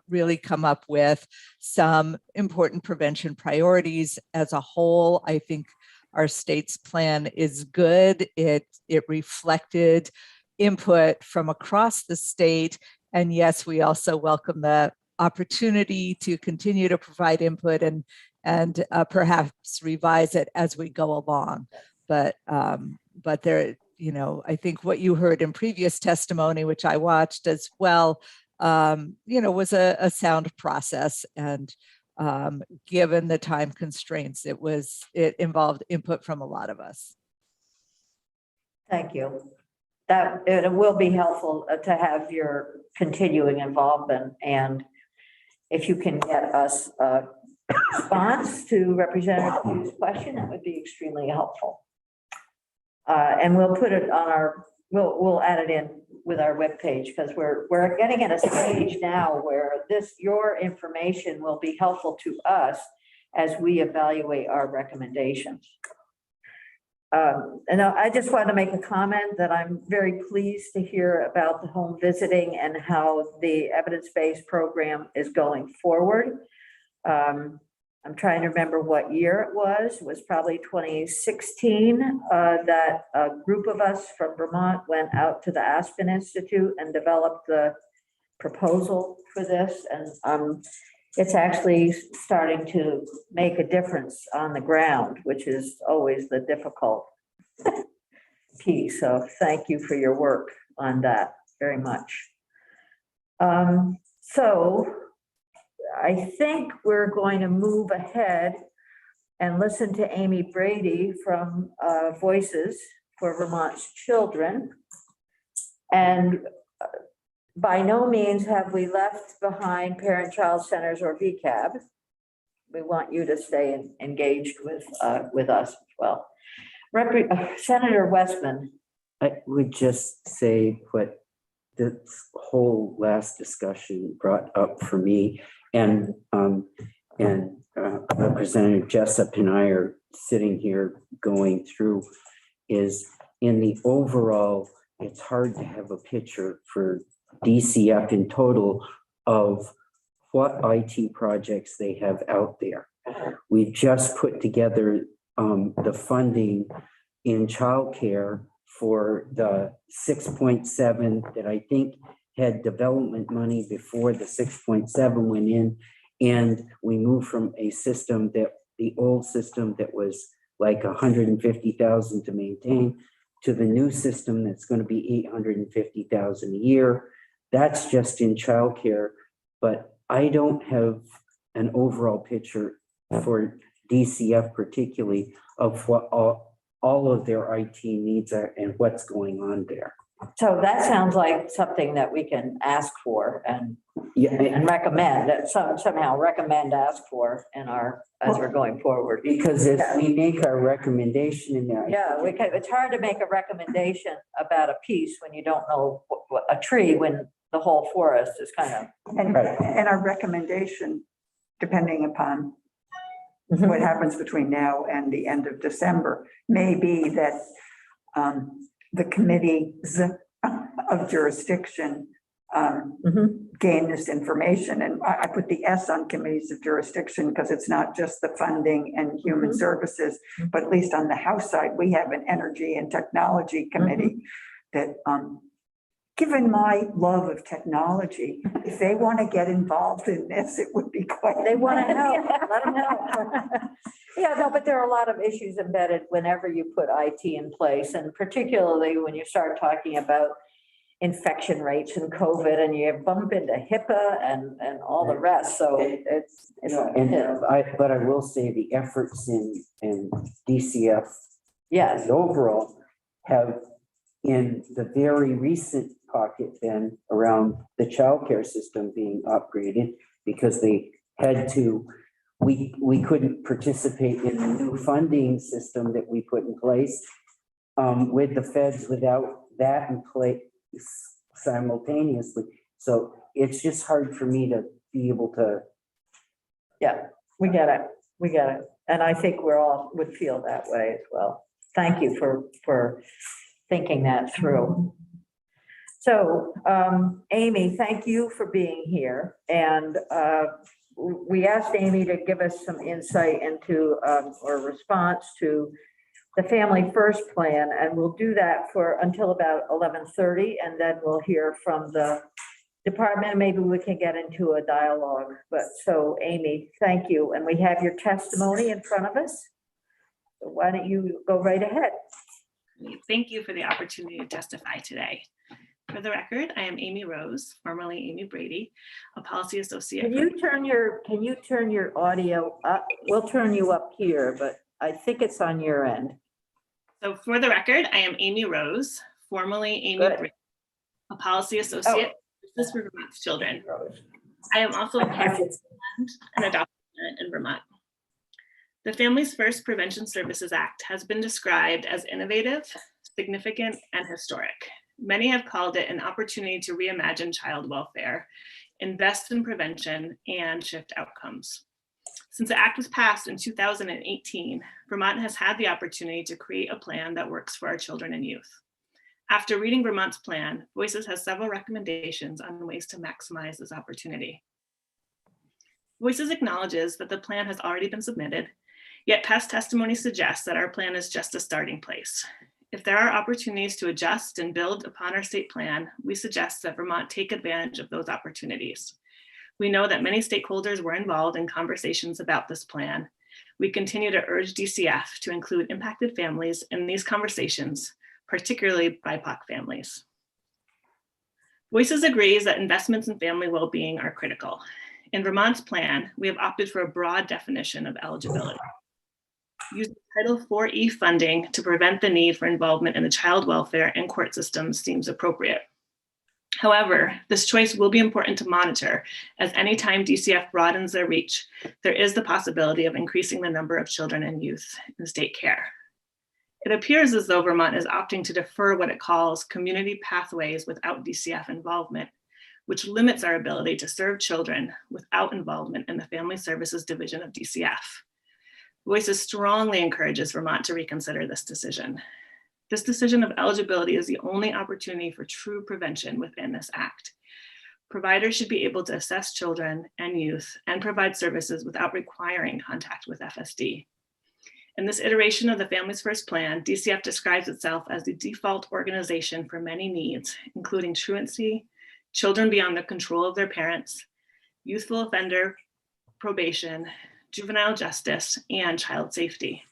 really come up with some important prevention priorities as a whole. I think our state's plan is good. It reflected input from across the state. And yes, we also welcome the opportunity to continue to provide input and perhaps revise it as we go along. But there, I think what you heard in previous testimony, which I watched as well, was a sound process. And given the time constraints, it involved input from a lot of us. Thank you. That it will be helpful to have your continuing involvement, and if you can get us a response to Representative Hugh's question, that would be extremely helpful. And we'll put it on we'll add it in with our webpage, because we're getting at a stage now where your information will be helpful to us as we evaluate our recommendations. And I just wanted to make a comment that I'm very pleased to hear about the home visiting and how the evidence-based program is going forward. I'm trying to remember what year it was. It was probably 2016 that a group of us from Vermont went out to the Aspen Institute and developed the proposal for this. And it's actually starting to make a difference on the ground, which is always the difficult piece. So thank you for your work on that very much. So I think we're going to move ahead and listen to Amy Brady from Voices for Vermont's Children. And by no means have we left behind parent-child centers or VCAB. We want you to stay engaged with us as well. Senator Westman. I would just say what this whole last discussion brought up for me, and Representative Jessup and I are sitting here going through, is in the overall, it's hard to have a picture for DCF in total of what IT projects they have out there. We've just put together the funding in childcare for the 6.7 that I think had development money before the 6.7 went in. And we moved from a system the old system that was like 150,000 to maintain, to the new system that's going to be 850,000 a year. That's just in childcare, but I don't have an overall picture for DCF particularly of what all of their IT needs are and what's going on there. So that sounds like something that we can ask for and recommend, that somehow recommend, ask for as we're going forward. Because if we make our recommendation in there. Yeah, it's hard to make a recommendation about a piece when you don't know a tree, when the whole forest is kind of. And our recommendation, depending upon what happens between now and the end of December, may be that the committees of jurisdiction gain this information. And I put the S on committees of jurisdiction because it's not just the funding and human services, but at least on the House side, we have an energy and technology committee that, given my love of technology, if they want to get involved in this, it would be quite. They want to help, let them help. Yeah, no, but there are a lot of issues embedded whenever you put IT in place, and particularly when you start talking about infection rates and COVID, and you bump into HIPAA and all the rest. So But I will say the efforts in DCF, yes, overall, have in the very recent pocket been around the childcare system being upgraded, because they had to we couldn't participate in the new funding system that we put in place with the feds without that in place simultaneously. So it's just hard for me to be able to. Yeah, we get it. We get it. And I think we're all would feel that way as well. Thank you for thinking that through. So, Amy, thank you for being here. And we asked Amy to give us some insight into or response to the Family First Plan, and we'll do that for until about 11:30, and then we'll hear from the department. Maybe we can get into a dialogue. But so, Amy, thank you. And we have your testimony in front of us. So why don't you go right ahead? Thank you for the opportunity to testify today. For the record, I am Amy Rose, formerly Amy Brady, a policy associate. Can you turn your audio up? We'll turn you up here, but I think it's on your end. So for the record, I am Amy Rose, formerly Amy Good. Brady, a policy associate for Vermont's children. I am also a parent and adopted parent in Vermont. The Families First Prevention Services Act has been described as innovative, significant, and historic. Many have called it an opportunity to reimagine child welfare, invest in prevention, and shift outcomes. Since the act was passed in 2018, Vermont has had the opportunity to create a plan that works for our children and youth. After reading Vermont's plan, Voices has several recommendations on ways to maximize this opportunity. Voices acknowledges that the plan has already been submitted, yet past testimony suggests that our plan is just a starting place. If there are opportunities to adjust and build upon our state plan, we suggest that Vermont take advantage of those opportunities. We know that many stakeholders were involved in conversations about this plan. We continue to urge DCF to include impacted families in these conversations, particularly BIPOC families. Voices agrees that investments in family well-being are critical. In Vermont's plan, we have opted for a broad definition of eligibility. Using Title IV funding to prevent the need for involvement in the child welfare and court systems seems appropriate. However, this choice will be important to monitor, as anytime DCF broadens their reach, there is the possibility of increasing the number of children and youth in state care. It appears as though Vermont is opting to defer what it calls community pathways without DCF involvement, which limits our ability to serve children without involvement in the Family Services Division of DCF. Voices strongly encourages Vermont to reconsider this decision. This decision of eligibility is the only opportunity for true prevention within this act. Providers should be able to assess children and youth and provide services without requiring contact with FSD. In this iteration of the Families First Plan, DCF describes itself as the default organization for many needs, including truancy, children beyond the control of their parents, youthful offender probation, juvenile justice, and child safety.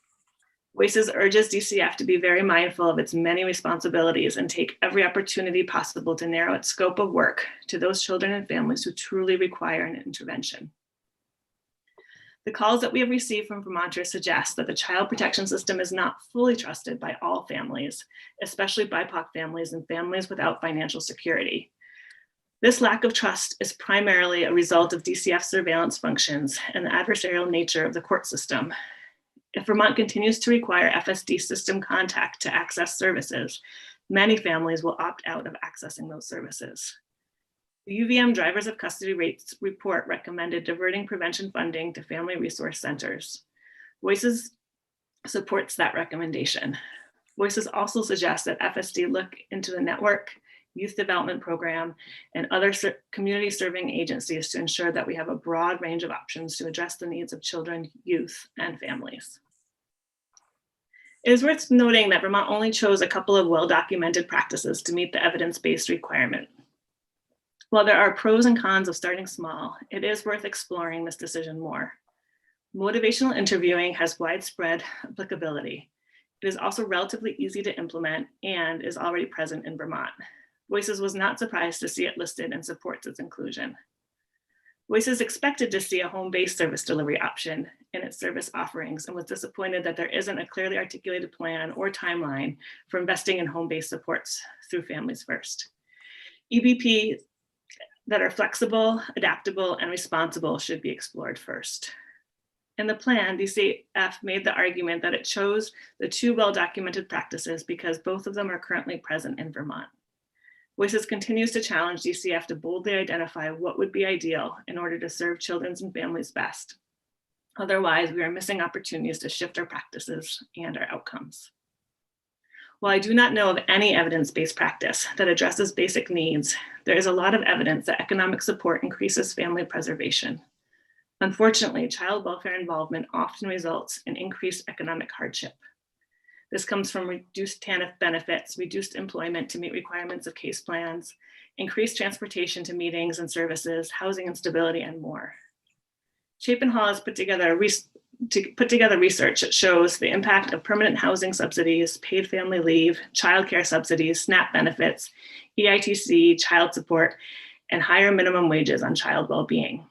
Voices urges DCF to be very mindful of its many responsibilities and take every opportunity possible to narrow its scope of work to those children and families who truly require an intervention. The calls that we have received from Vermonters suggest that the child protection system is not fully trusted by all families, especially BIPOC families and families without financial security. This lack of trust is primarily a result of DCF surveillance functions and the adversarial nature of the court system. If Vermont continues to require FSD system contact to access services, many families will opt out of accessing those services. The UVM Drivers of Custody Rates report recommended diverting prevention funding to family resource centers. Voices supports that recommendation. Voices also suggest that FSD look into the network, youth development program, and other community serving agencies to ensure that we have a broad range of options to address the needs of children, youth, and families. It is worth noting that Vermont only chose a couple of well-documented practices to meet the evidence-based requirement. While there are pros and cons of starting small, it is worth exploring this decision more. Motivational interviewing has widespread applicability. It is also relatively easy to implement and is already present in Vermont. Voices was not surprised to see it listed and supports its inclusion. Voices expected to see a home-based service delivery option in its service offerings and was disappointed that there isn't a clearly articulated plan or timeline for investing in home-based supports through Families First. EBP that are flexible, adaptable, and responsible should be explored first. In the plan, DCF made the argument that it chose the two well-documented practices because both of them are currently present in Vermont. Voices continues to challenge DCF to boldly identify what would be ideal in order to serve children and families best. Otherwise, we are missing opportunities to shift our practices and our outcomes. While I do not know of any evidence-based practice that addresses basic needs, there is a lot of evidence that economic support increases family preservation. Unfortunately, child welfare involvement often results in increased economic hardship. This comes from reduced TANF benefits, reduced employment to meet requirements of case plans, increased transportation to meetings and services, housing instability, and more. Chapin Hall has put together research that shows the impact of permanent housing subsidies, paid family leave, childcare subsidies, SNAP benefits, EITC, child support, and higher minimum wages on child well-being.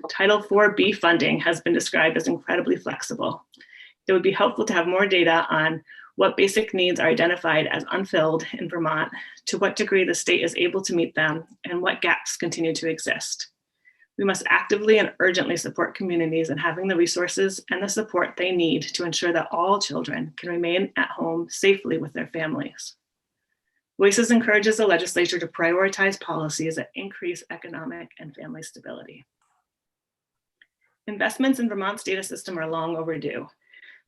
Title IV-B funding has been described as incredibly flexible. It would be helpful to have more data on what basic needs are identified as unfilled in Vermont, to what degree the state is able to meet them, and what gaps continue to exist. We must actively and urgently support communities in having the resources and the support they need to ensure that all children can remain at home safely with their families. Voices encourages the legislature to prioritize policies that increase economic and family stability. Investments in Vermont's data system are long overdue.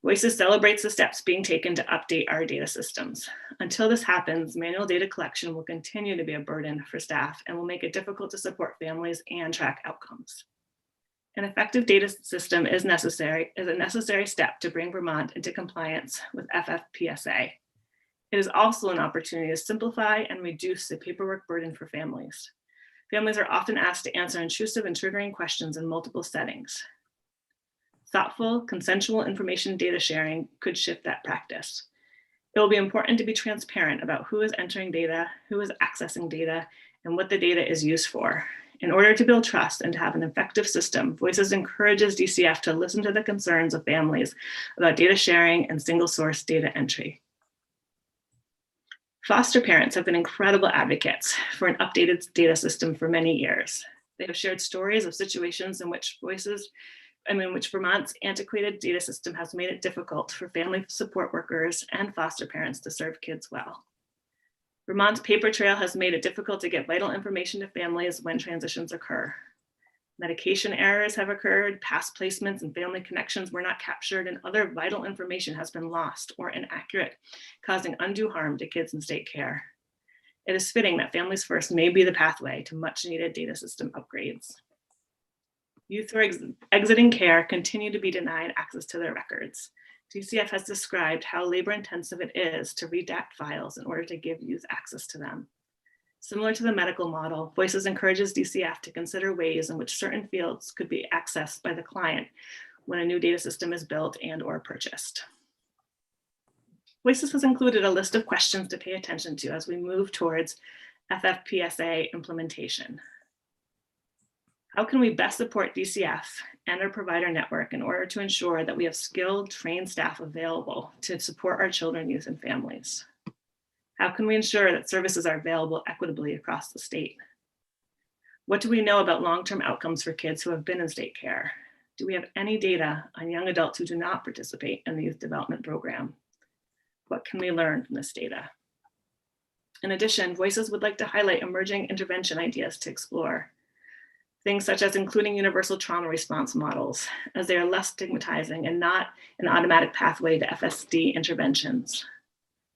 Voices celebrates the steps being taken to update our data systems. Until this happens, manual data collection will continue to be a burden for staff and will make it difficult to support families and track outcomes. An effective data system is a necessary step to bring Vermont into compliance with FFPSA. It is also an opportunity to simplify and reduce the paperwork burden for families. Families are often asked to answer intrusive and triggering questions in multiple settings. Thoughtful, consensual information data sharing could shift that practice. It will be important to be transparent about who is entering data, who is accessing data, and what the data is used for. In order to build trust and to have an effective system, Voices encourages DCF to listen to the concerns of families about data sharing and single source data entry. Foster parents have been incredible advocates for an updated data system for many years. They have shared stories of situations in which Vermont's antiquated data system has made it difficult for family support workers and foster parents to serve kids well. Vermont's paper trail has made it difficult to get vital information to families when transitions occur. Medication errors have occurred, past placements and family connections were not captured, and other vital information has been lost or inaccurate, causing undue harm to kids in state care. It is fitting that Families First may be the pathway to much needed data system upgrades. Youth who are exiting care continue to be denied access to their records. DCF has described how labor intensive it is to redact files in order to give youth access to them. Similar to the medical model, Voices encourages DCF to consider ways in which certain fields could be accessed by the client when a new data system is built and or purchased. Voices has included a list of questions to pay attention to as we move towards FFPSA implementation. How can we best support DCF and our provider network in order to ensure that we have skilled, trained staff available to support our children, youth, and families? How can we ensure that services are available equitably across the state? What do we know about long-term outcomes for kids who have been in state care? Do we have any data on young adults who do not participate in the youth development program? What can we learn from this data? In addition, Voices would like to highlight emerging intervention ideas to explore. Things such as including universal trauma response models, as they are less stigmatizing and not an automatic pathway to FSD interventions.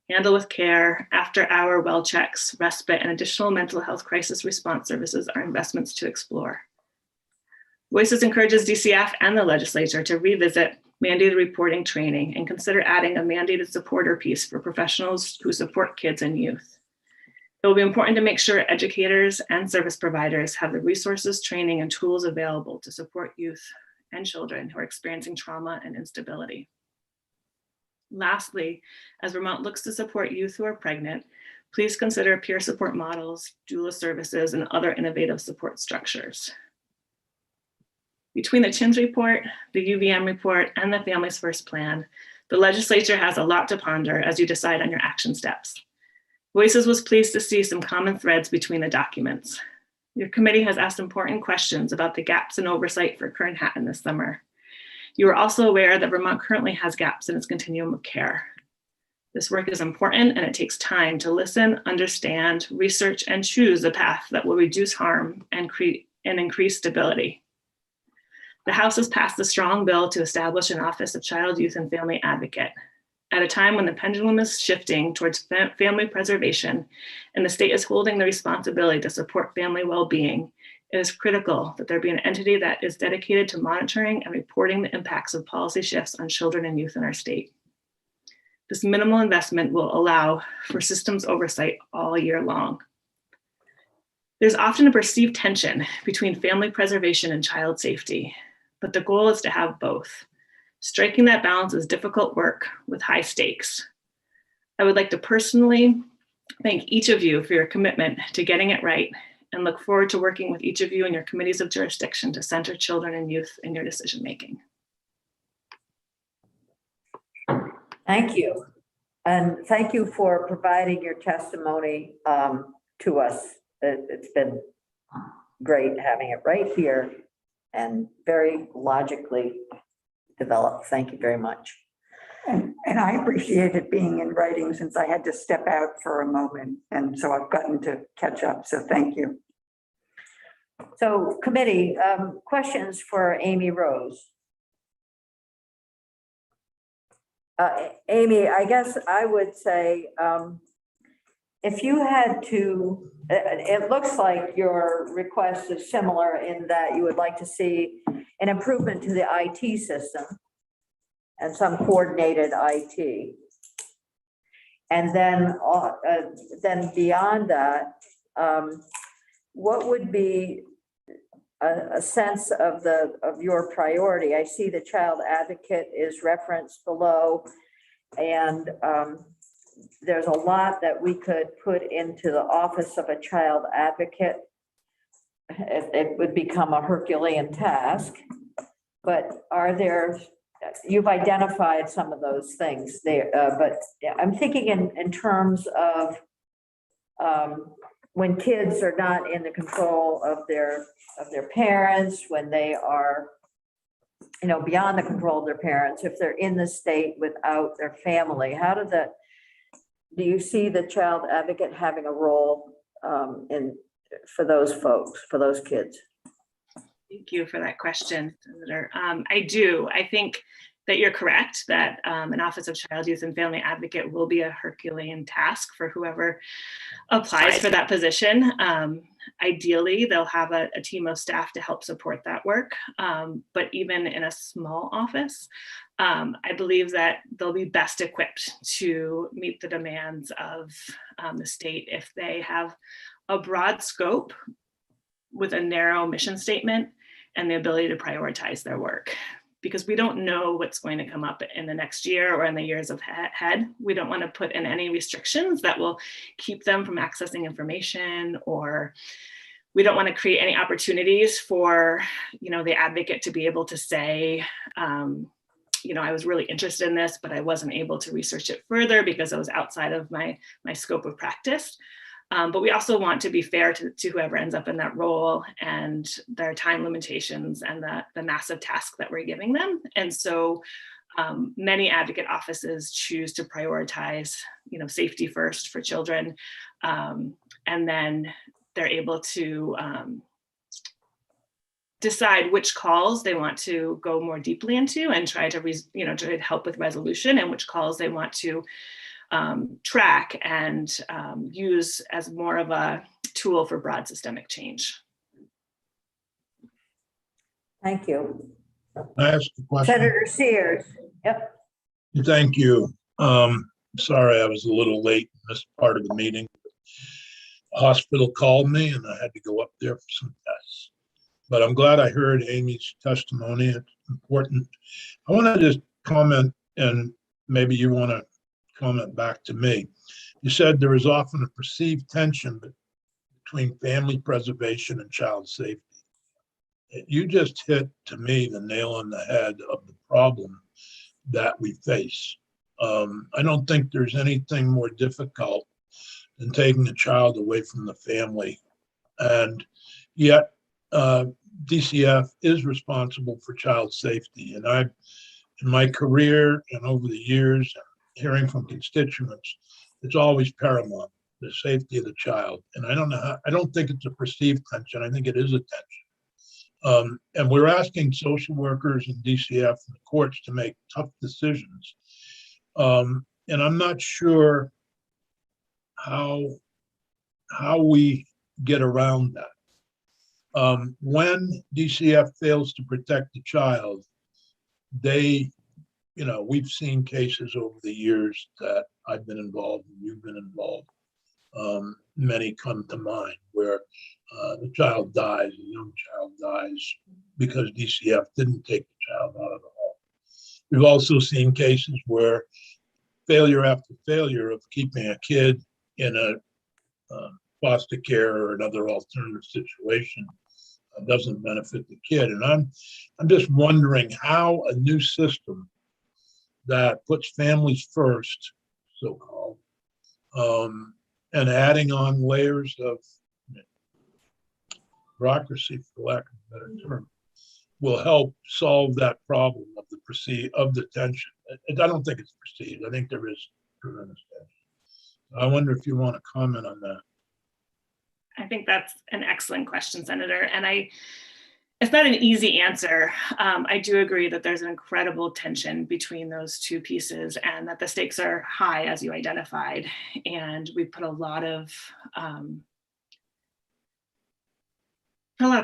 Handle with care, after-hour well checks, respite, and additional mental health crisis response services are investments to explore. Voices encourages DCF and the legislature to revisit mandated reporting training and consider adding a mandated supporter piece for professionals who support kids and youth. It will be important to make sure educators and service providers have the resources, training, and tools available to support youth and children who are experiencing trauma and instability. Lastly, as Vermont looks to support youth who are pregnant, please consider peer support models, doula services, and other innovative support structures. Between the CHIMS report, the UVM report, and the Families First plan, the legislature has a lot to ponder as you decide on your action steps. Voices was pleased to see some common threads between the documents. Your committee has asked important questions about the gaps in oversight for Kern Hatton this summer. You are also aware that Vermont currently has gaps in its continuum of care. This work is important, and it takes time to listen, understand, research, and choose a path that will reduce harm and increase stability. The House has passed a strong bill to establish an Office of Child, Youth, and Family Advocate. At a time when the pendulum is shifting towards family preservation and the state is holding the responsibility to support family well-being, it is critical that there be an entity that is dedicated to monitoring and reporting the impacts of policy shifts on children and youth in our state. This minimal investment will allow for systems oversight all year long. There's often a perceived tension between family preservation and child safety, but the goal is to have both. Striking that balance is difficult work with high stakes. I would like to personally thank each of you for your commitment to getting it right and look forward to working with each of you in your committees of jurisdiction to center children and youth in your decision-making. Thank you. And thank you for providing your testimony to us. It's been great having it right here and very logically developed. Thank you very much. And I appreciate it being in writing since I had to step out for a moment. And so I've gotten to catch up. So thank you. So committee, questions for Amy Rose. Amy, I guess I would say, if you had to, it looks like your request is similar in that you would like to see an improvement to the IT system and some coordinated IT. And then beyond that, what would be a sense of your priority? I see the child advocate is referenced below, and there's a lot that we could put into the office of a child advocate. It would become a Herculean task, but you've identified some of those things there, but I'm thinking in terms of when kids are not in the control of their parents, when they are, beyond the control of their parents, if they're in the state without their family, do you see the child advocate having a role for those folks, for those kids? Thank you for that question, Senator. I do. I think that you're correct that an Office of Child, Youth, and Family Advocate will be a Herculean task for whoever applies for that position. Ideally, they'll have a team of staff to help support that work. But even in a small office, I believe that they'll be best equipped to meet the demands of the state if they have a broad scope with a narrow mission statement and the ability to prioritize their work. Because we don't know what's going to come up in the next year or in the years ahead. We don't want to put in any restrictions that will keep them from accessing information, or we don't want to create any opportunities for, the advocate to be able to say, I was really interested in this, but I wasn't able to research it further because it was outside of my scope of practice. But we also want to be fair to whoever ends up in that role and their time limitations and the massive task that we're giving them. And so many advocate offices choose to prioritize, safety first for children. And then they're able to decide which calls they want to go more deeply into and try to help with resolution, and which calls they want to track and use as more of a tool for broad systemic change. Thank you. I ask a question? Senator Sears. Yep. Thank you. Sorry, I was a little late in this part of the meeting. A hospital called me and I had to go up there for some tests. But I'm glad I heard Amy's testimony. It's important. I want to just comment, and maybe you want to comment back to me. You said there is often a perceived tension between family preservation and child safety. You just hit, to me, the nail on the head of the problem that we face. I don't think there's anything more difficult than taking a child away from the family. And yet, DCF is responsible for child safety. And in my career and over the years, hearing from constituents, it's always paramount, the safety of the child. And I don't think it's a perceived tension. I think it is a tension. And we're asking social workers and DCF and the courts to make tough decisions. And I'm not sure how we get around that. When DCF fails to protect the child, we've seen cases over the years that I've been involved and you've been involved. Many come to mind where the child dies, a young child dies because DCF didn't take the child out of the home. We've also seen cases where failure after failure of keeping a kid in a foster care or another alternative situation doesn't benefit the kid. And I'm just wondering how a new system that puts families first, so-called, and adding on layers of bureaucracy, for lack of a better term, will help solve that problem of the tension. I don't think it's perceived. I think there is tremendous tension. I wonder if you want to comment on that. I think that's an excellent question, Senator. And it's not an easy answer. I do agree that there's an incredible tension between those two pieces and that the stakes are high, as you identified. And we put a lot of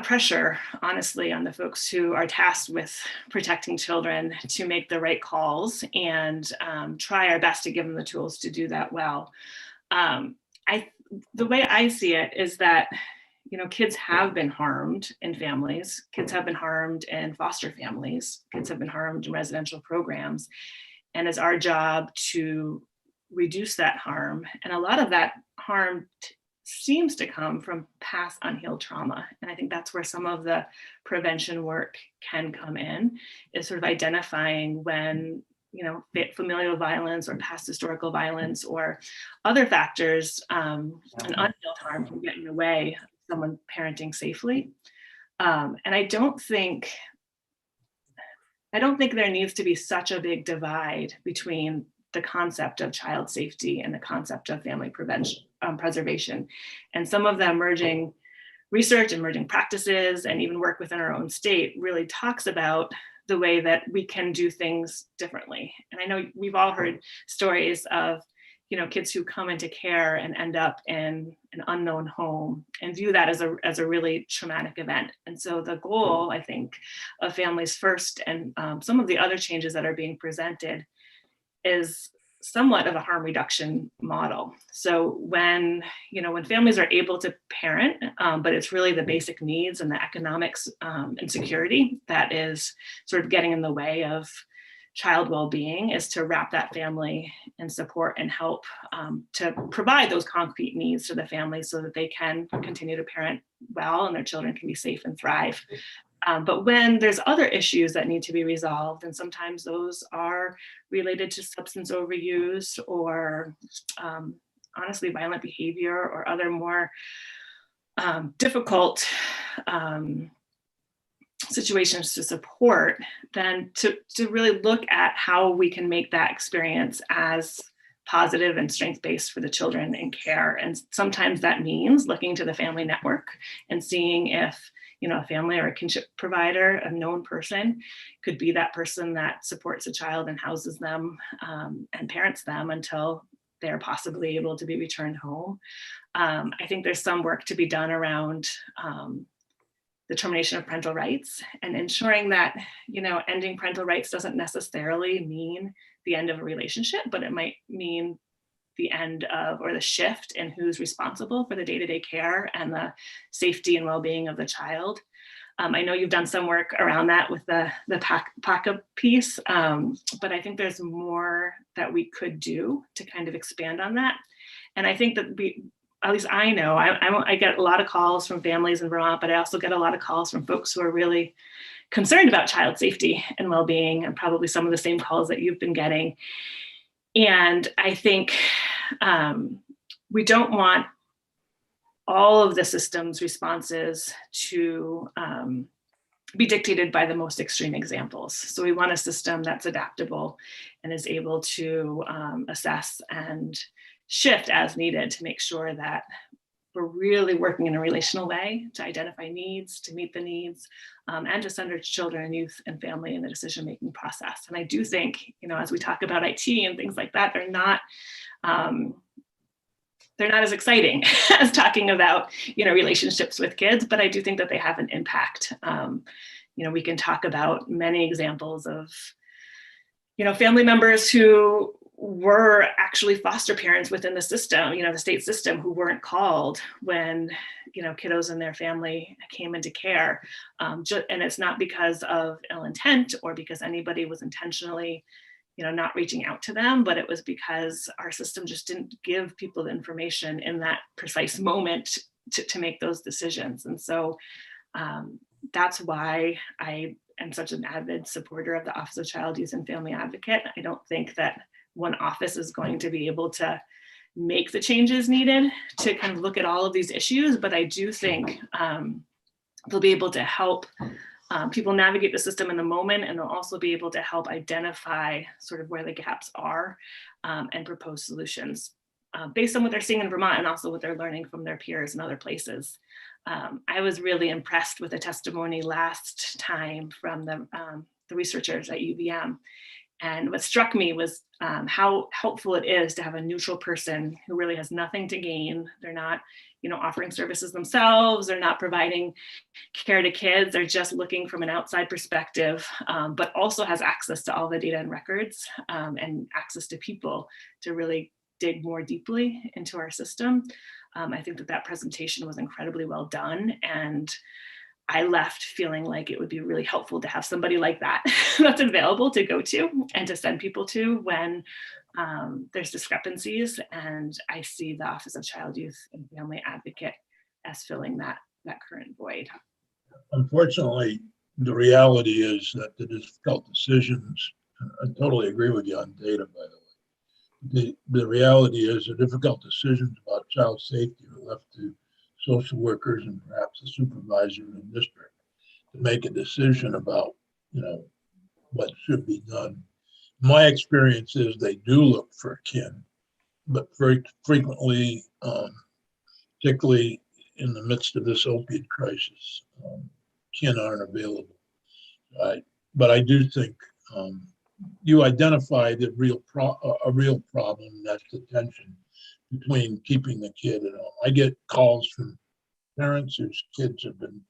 pressure, honestly, on the folks who are tasked with protecting children to make the right calls and try our best to give them the tools to do that well. The way I see it is that, kids have been harmed in families, kids have been harmed in foster families, kids have been harmed in residential programs. And it's our job to reduce that harm. And a lot of that harm seems to come from past unhealed trauma. And I think that's where some of the prevention work can come in, is sort of identifying when familial violence or past historical violence or other factors, an unhealed harm can get in the way of someone parenting safely. And I don't think there needs to be such a big divide between the concept of child safety and the concept of family preservation. And some of the emerging research, emerging practices, and even work within our own state really talks about the way that we can do things differently. And I know we've all heard stories of, kids who come into care and end up in an unknown home and view that as a really traumatic event. And so the goal, I think, of Families First and some of the other changes that are being presented is somewhat of a harm reduction model. So when families are able to parent, but it's really the basic needs and the economics and security that is sort of getting in the way of child well-being, is to wrap that family in support and help to provide those concrete needs to the family so that they can continue to parent well and their children can be safe and thrive. But when there's other issues that need to be resolved, and sometimes those are related to substance overuse or honestly violent behavior or other more difficult situations to support, then to really look at how we can make that experience as positive and strength-based for the children in care. And sometimes that means looking to the family network and seeing if a family or a kinship provider, a known person, could be that person that supports a child and houses them and parents them until they're possibly able to be returned home. I think there's some work to be done around the termination of parental rights and ensuring that, ending parental rights doesn't necessarily mean the end of a relationship, but it might mean the end of, or the shift in who's responsible for the day-to-day care and the safety and well-being of the child. I know you've done some work around that with the PACA piece, but I think there's more that we could do to kind of expand on that. And I think that at least I know, I get a lot of calls from families in Vermont, but I also get a lot of calls from folks who are really concerned about child safety and well-being, and probably some of the same calls that you've been getting. And I think we don't want all of the system's responses to be dictated by the most extreme examples. So we want a system that's adaptable and is able to assess and shift as needed to make sure that we're really working in a relational way to identify needs, to meet the needs, and to center children and youth and family in the decision-making process. And I do think, as we talk about IT and things like that, they're not as exciting as talking about, relationships with kids, but I do think that they have an impact. We can talk about many examples of, family members who were actually foster parents within the system, the state system, who weren't called when, kiddos and their family came into care. And it's not because of ill intent or because anybody was intentionally, not reaching out to them, but it was because our system just didn't give people the information in that precise moment to make those decisions. And so that's why I am such an avid supporter of the Office of Child, Youth, and Family Advocate. I don't think that one office is going to be able to make the changes needed to kind of look at all of these issues, but I do think they'll be able to help people navigate the system in the moment, and they'll also be able to help identify sort of where the gaps are and propose solutions based on what they're seeing in Vermont and also what they're learning from their peers in other places. I was really impressed with a testimony last time from the researchers at UVM. And what struck me was how helpful it is to have a neutral person who really has nothing to gain. They're not, offering services themselves. They're not providing care to kids. They're just looking from an outside perspective, but also has access to all the data and records and access to people to really dig more deeply into our system. I think that presentation was incredibly well done. And I left feeling like it would be really helpful to have somebody like that that's available to go to and to send people to when there's discrepancies. And I see the Office of Child, Youth, and Family Advocate as filling that current void. Unfortunately, the reality is that the difficult decisions, I totally agree with you on data, by the way. The reality is the difficult decisions about child safety are left to social workers and perhaps a supervisor in the district to make a decision about, what should be done. My experience is they do look for kin, but very frequently, particularly in the midst of this opiate crisis, kin aren't available. But I do think you identified a real problem, and that's the tension between keeping the kid at home. I get calls from parents whose kids have been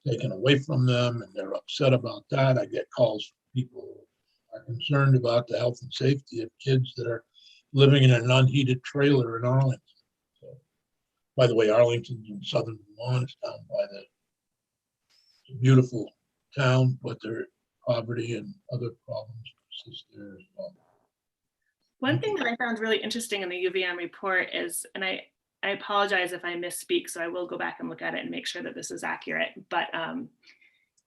taken away from them and they're upset about that. I get calls from people who are concerned about the health and safety of kids that are living in an unheated trailer in Arlington. So, by the way, Arlington's in southern Vermont. It's down by it's a beautiful town, but their poverty and other problems persist there as well. One thing that I found really interesting in the UVM report is, and I apologize if I misspeak, so I will go back and look at it and make sure that this is accurate. But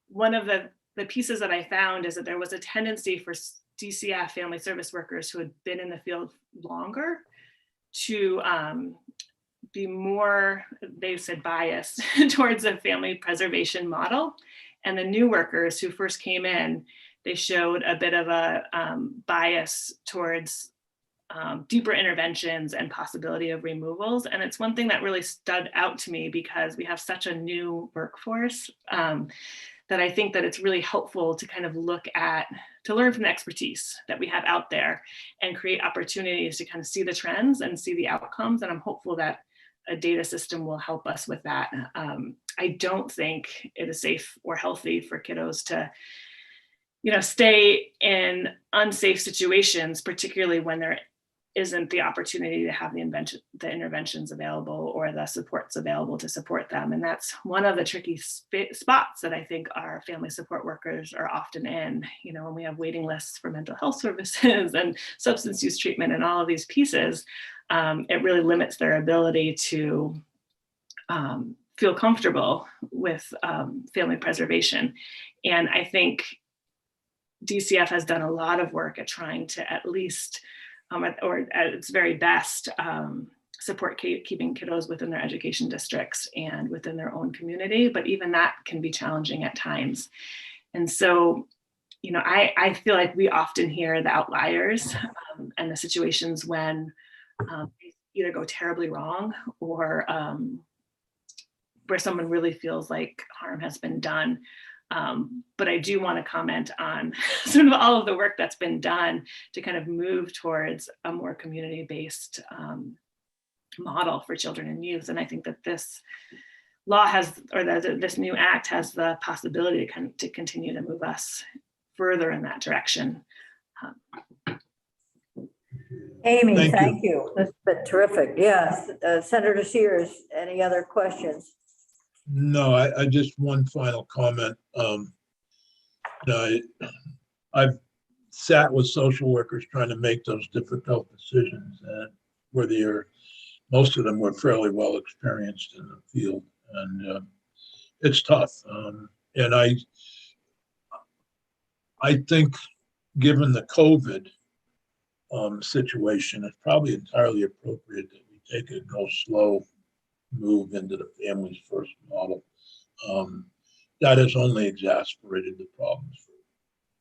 one of the pieces that I found is that there was a tendency for DCF family service workers who had been in the field longer to be more, they said, biased towards a family preservation model. And the new workers who first came in, they showed a bit of a bias towards deeper interventions and possibility of removals. And it's one thing that really stood out to me because we have such a new workforce that I think that it's really helpful to kind of to learn from the expertise that we have out there and create opportunities to kind of see the trends and see the outcomes. And I'm hopeful that a data system will help us with that. I don't think it is safe or healthy for kiddos to stay in unsafe situations, particularly when there isn't the opportunity to have the interventions available or the supports available to support them. And that's one of the tricky spots that I think our family support workers are often in, when we have waiting lists for mental health services and substance use treatment and all of these pieces, it really limits their ability to feel comfortable with family preservation. And I think DCF has done a lot of work at trying to at least, or at its very best, support keeping kiddos within their education districts and within their own community, but even that can be challenging at times. And so, you know, I feel like we often hear the outliers and the situations when either go terribly wrong or where someone really feels like harm has been done. But I do want to comment on sort of all of the work that's been done to kind of move towards a more community-based model for children and youth. And I think that this law has, or this new act has the possibility to continue to move us further in that direction. Amy, Thank thank you. That's been terrific. Yes, Senator Sears, any other questions? No, I just one final comment. I've sat with social workers trying to make those difficult decisions, and where most of them were fairly well experienced in the field, and it's tough. And I think, given the COVID situation, it's probably entirely appropriate that we take a go slow move into the families first model. That has only exacerbated the problems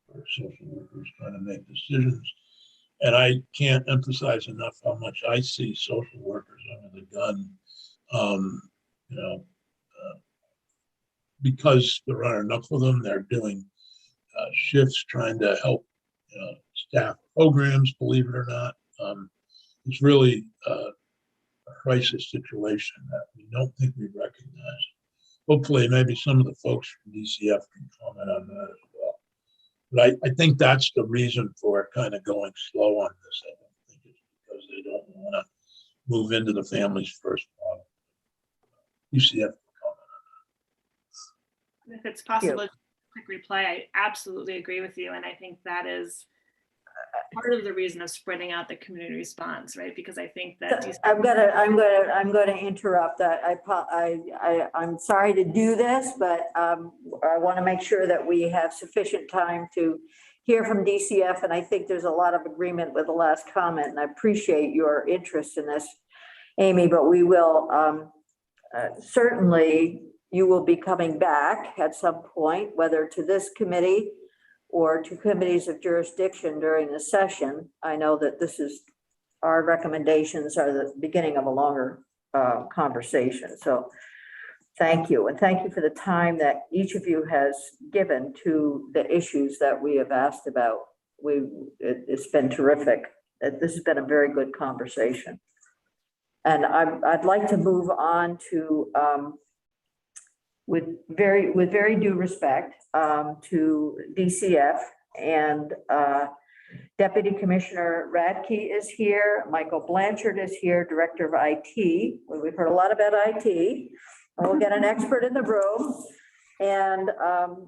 for social workers trying to make decisions. And I can't emphasize enough how much I see social workers under the gun, because there aren't enough of them. They're doing shifts trying to help staff programs, believe it or not. It's really a crisis situation that we don't think we recognize. Hopefully, maybe some of the folks from DCF can comment on that as well. But I think that's the reason for kind of going slow on this. I don't think it's because they don't want to move into the families first model. DCF can comment on that. If it's possible, a quick reply, I absolutely agree with you. And I think that is part of the reason of spreading out the community response, right? Because I think that I'm gonna interrupt that. I'm sorry to do this, but I want to make sure that we have sufficient time to hear from DCF. And I think there's a lot of agreement with the last comment, and I appreciate your interest in this, Amy, but we will certainly, you will be coming back at some point, whether to this committee or to committees of jurisdiction during the session. I know that our recommendations are the beginning of a longer conversation. So thank you. And thank you for the time that each of you has given to the issues that we have asked about. It's been terrific. This has been a very good conversation. And I'd like to move on to, with very due respect, to DCF, and Deputy Commissioner Radke is here. Michael Blanchard is here, Director of IT. We've heard a lot about IT. We'll get an expert in the room. And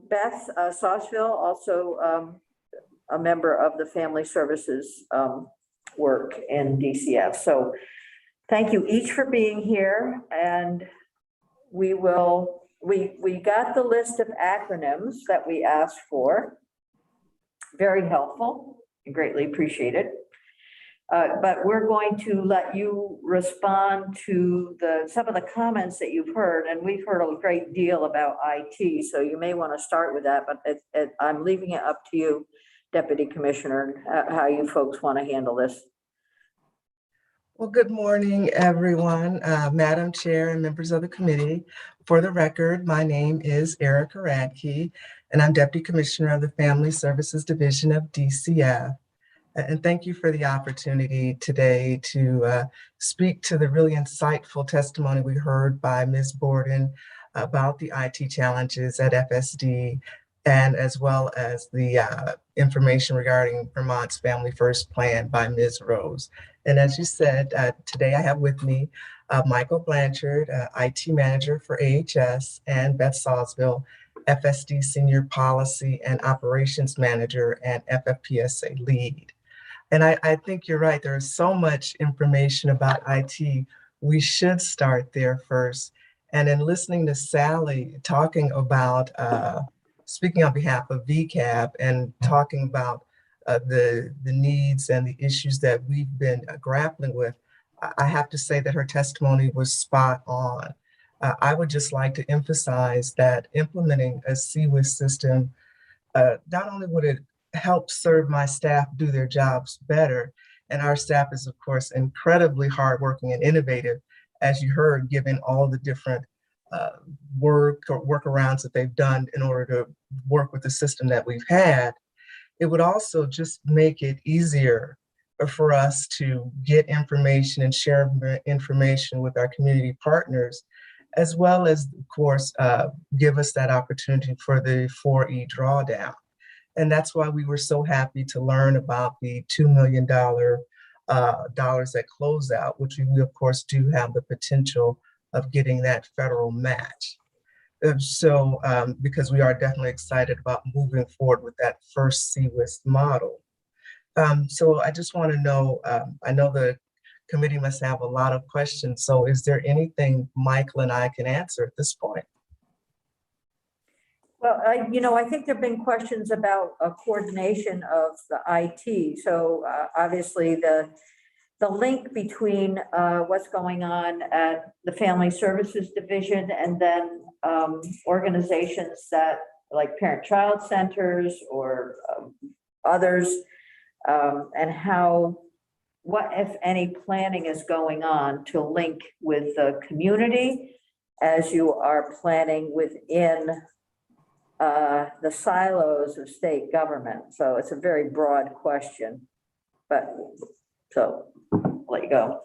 Beth Sauceville, also a member of the Family Services work in DCF. So thank you each for being here. And we got the list of acronyms that we asked for. Very helpful and greatly appreciated. But we're going to let you respond to some of the comments that you've heard, and we've heard a great deal about IT, so you may want to start with that, but I'm leaving it up to you, Deputy Commissioner, how you folks want to handle this. Well, good morning, everyone, Madam Chair and members of the committee. For the record, my name is Erica Radke, and I'm Deputy Commissioner of the Family Services Division of DCF. And thank you for the opportunity today to speak to the really insightful testimony we heard by Ms. Borden about the IT challenges at FSD, and as well as the information regarding Vermont's Family First Plan by Ms. Rose. And as you said, today I have with me Michael Blanchard, IT Manager for AHS, and Beth Sauceville, FSD Senior Policy and Operations Manager and FFPSA Lead. And I think you're right, there's so much information about IT. We should start there first. And in listening to Sally talking about, speaking on behalf of VCAP and talking about the needs and the issues that we've been grappling with, I have to say that her testimony was spot on. I would just like to emphasize that implementing a CWIS system, not only would it help serve my staff do their jobs better, and our staff is, of course, incredibly hardworking and innovative, as you heard, given all the different workarounds that they've done in order to work with the system that we've had. It would also just make it easier for us to get information and share information with our community partners, as well as, of course, give us that opportunity for the 4E drawdown. And that's why we were so happy to learn about the $2 million dollars at closeout, which we of course do have the potential of getting that federal match. Because we are definitely excited about moving forward with that first CWIS model. So I just want to know, I know the committee must have a lot of questions. So is there anything Michael and I can answer at this point? Well, I think there've been questions about coordination of the IT. So obviously the link between what's going on at the Family Services Division and then organizations that like parent-child centers or others, and what if any planning is going on to link with the community as you are planning within the silos of state government. So it's a very broad question, but so I'll let you go.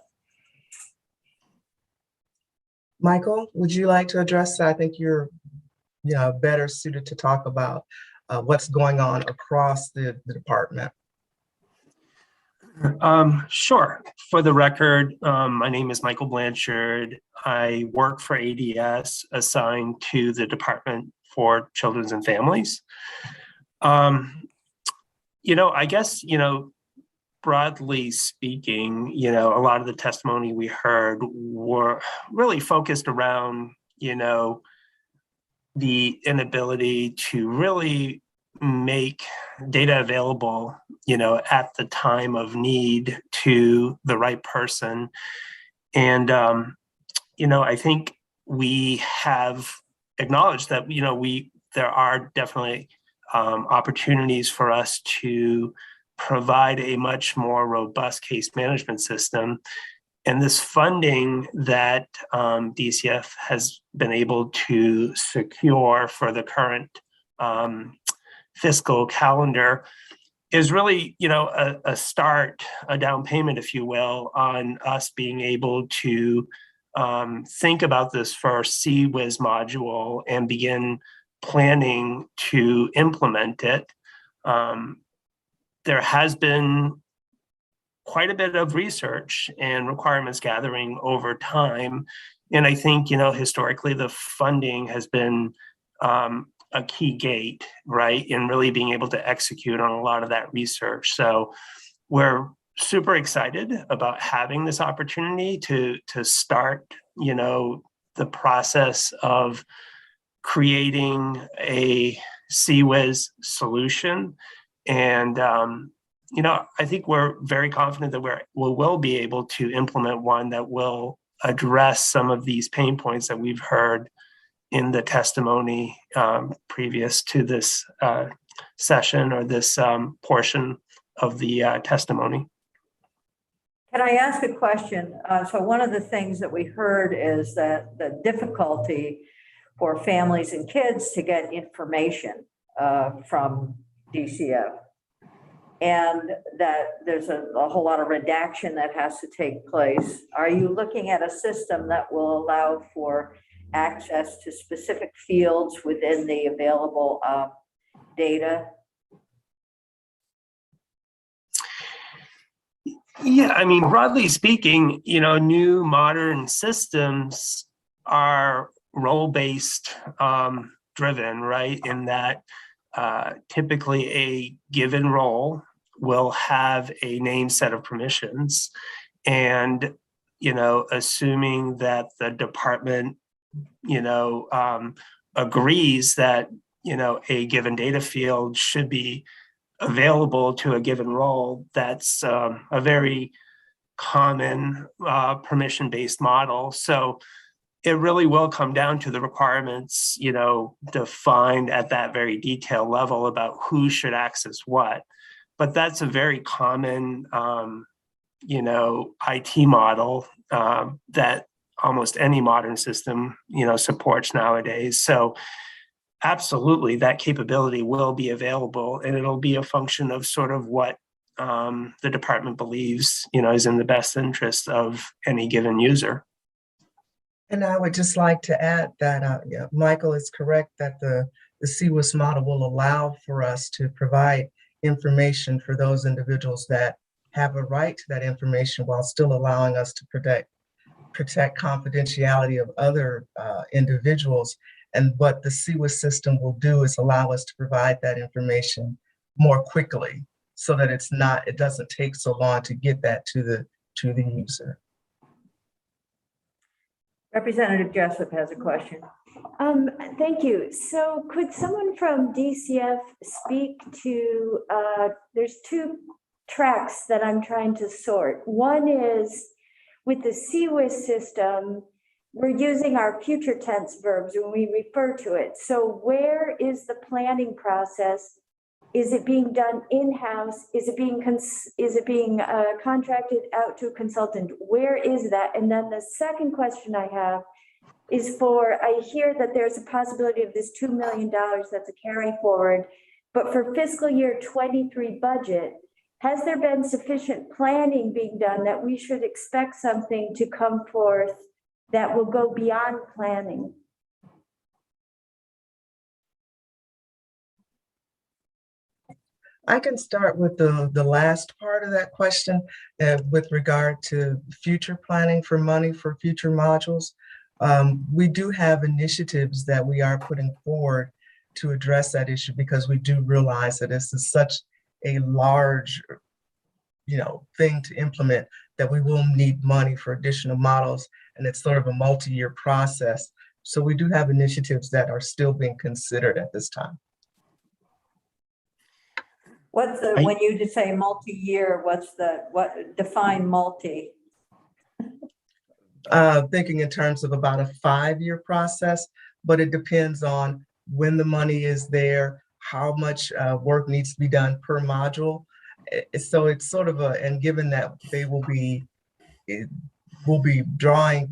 Michael, would you like to address that? I think you're better suited to talk about what's going on across the department. Sure. For the record, my name is Michael Blanchard. I work for ADS, assigned to the Department for Children and Families. I guess, broadly speaking, a lot of the testimony we heard were really focused around, the inability to really make data available, at the time of need to the right person. And, I think we have acknowledged that, there are definitely opportunities for us to provide a much more robust case management system. And this funding that DCF has been able to secure for the current fiscal calendar is really, a start, a down payment, if you will, on us being able to think about this first CWIS module and begin planning to implement it. There has been quite a bit of research and requirements gathering over time. And I think, historically, the funding has been a key gate, right, in really being able to execute on a lot of that research. So we're super excited about having this opportunity to start, the process of creating a CWIS solution. And, I think we're very confident that we will be able to implement one that will address some of these pain points that we've heard in the testimony previous to this session or this portion of the testimony. Can I ask a question? So one of the things that we heard is that the difficulty for families and kids to get information from DCF, and that there's a whole lot of redaction that has to take place. Are you looking at a system that will allow for access to specific fields within the available data? Yeah, broadly speaking, new modern systems are role-based driven, right? In that typically a given role will have a named set of permissions. And, assuming that the department, agrees that, a given data field should be available to a given role, that's a very common permission-based model. So it really will come down to the requirements, defined at that very detailed level about who should access what. But that's a very common, IT model that almost any modern system, supports nowadays. So absolutely, that capability will be available, and it'll be a function of sort of what the department believes, is in the best interest of any given user. And I would just like to add that Michael is correct that the CWIS model will allow for us to provide information for those individuals that have a right to that information while still allowing us to protect confidentiality of other individuals. And what the CWIS system will do is allow us to provide that information more quickly so that it doesn't take so long to get that to the user. Representative Jessup has a question. Thank you. So could someone from DCF speak to, there's two tracks that I'm trying to sort. One is with the CWIS system, we're using our future tense verbs when we refer to it. So where is the planning process? Is it being done in-house? Is it being contracted out to a consultant? Where is that? And then the second question I have is I hear that there's a possibility of this $2 million that's a carry forward, but for fiscal year 23 budget, has there been sufficient planning being done that we should expect something to come forth that will go beyond planning? I can start with the last part of that question with regard to future planning for money for future modules. We do have initiatives that we are putting forward to address that issue because we do realize that this is such a large thing to implement that we will need money for additional models, and it's sort of a multi-year process. So we do have initiatives that are still being considered at this time. When you just say multi-year, what define multi? Thinking in terms of about a 5-year process, but it depends on when the money is there, how much work needs to be done per module. So it's sort of and given that they will be drawing,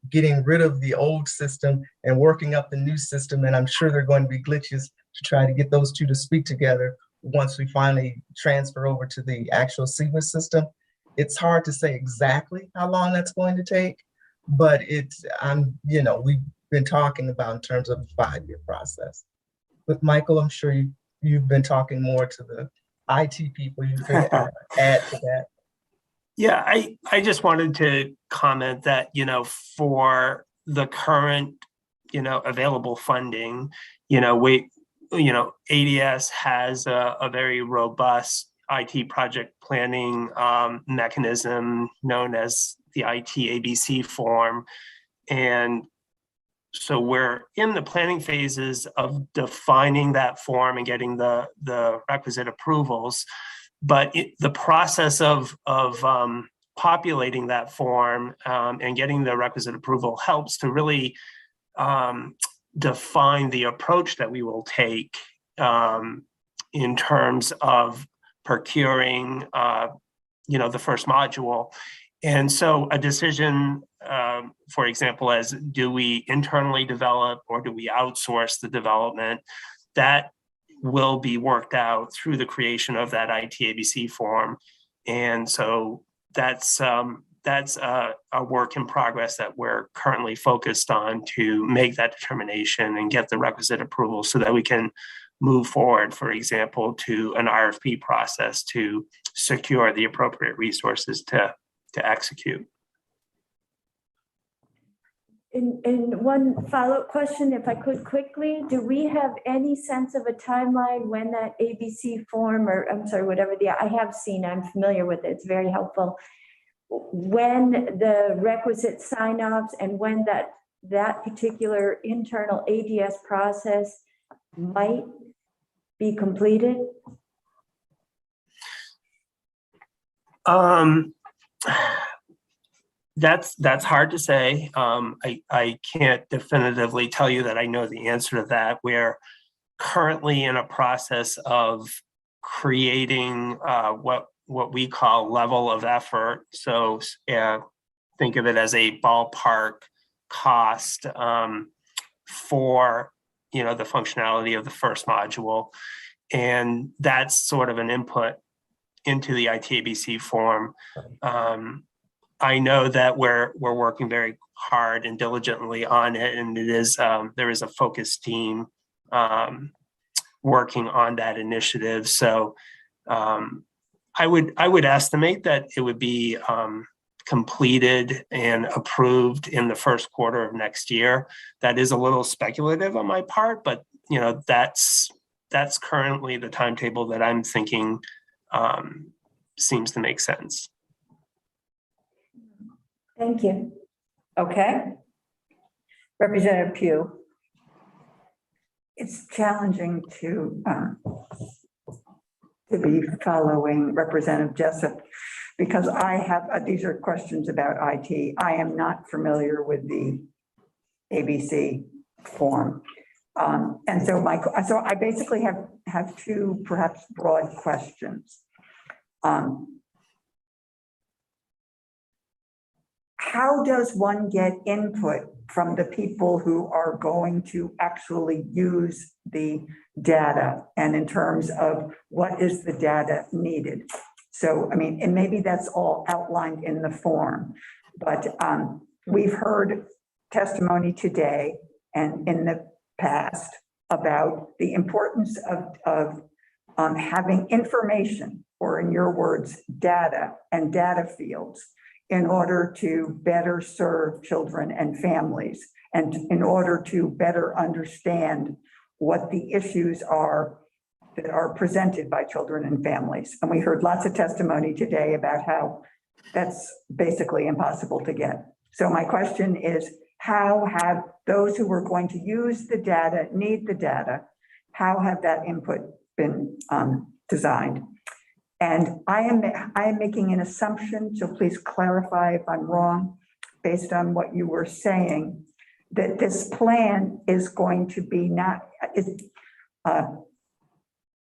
getting rid of the old system and working up the new system. And I'm sure there are going to be glitches to try to get those two to speak together once we finally transfer over to the actual CWIS system. It's hard to say exactly how long that's going to take, but we've been talking about in terms of a 5-year process. But Michael, I'm sure you've been talking more to the IT people. You can add to that. Yeah, I just wanted to comment that, for the current, available funding, ADS has a very robust IT project planning mechanism known as the IT ABC form. And so we're in the planning phases of defining that form and getting the requisite approvals. But the process of populating that form and getting the requisite approval helps to really define the approach that we will take in terms of procuring, the first module. And so a decision, for example, as do we internally develop or do we outsource the development, that will be worked out through the creation of that IT ABC form. And so that's a work in progress that we're currently focused on to make that determination and get the requisite approval so that we can move forward, for example, to an RFP process to secure the appropriate resources to execute. And one follow-up question, if I could quickly, do we have any sense of a timeline when that ABC form, or I'm sorry, whatever I have seen, I'm familiar with it, it's very helpful, when the requisite sign-offs and when that particular internal ADS process might be completed? That's hard to say. I can't definitively tell you that I know the answer to that. We're currently in a process of creating what we call level of effort. So think of it as a ballpark cost for the functionality of the first module, and that's sort of an input into the ITABC form. I know that we're working very hard and diligently on it, and there is a focus team working on that initiative. So I would estimate that it would be completed and approved in the first quarter of next year. That is a little speculative on my part, but that's currently the timetable that I'm thinking seems to make sense. Thank you. Okay. Representative Pugh. It's challenging to be following Representative Jessup because I have, these are questions about IT. I am not familiar with the ABC form. And so I basically have two perhaps broad questions. How does one get input from the people who are going to actually use the data, and in terms of what is the data needed? So, I mean, and maybe that's all outlined in the form, but we've heard testimony today and in the past about the importance of having information, or in your words, data and data fields, in order to better serve children and families, and in order to better understand what the issues are that are presented by children and families. And we heard lots of testimony today about how that's basically impossible to get. So my question is, how have those who are going to use the data, need the data, how have that input been designed? And I am making an assumption, so please clarify if I'm wrong, based on what you were saying, that this plan is going to be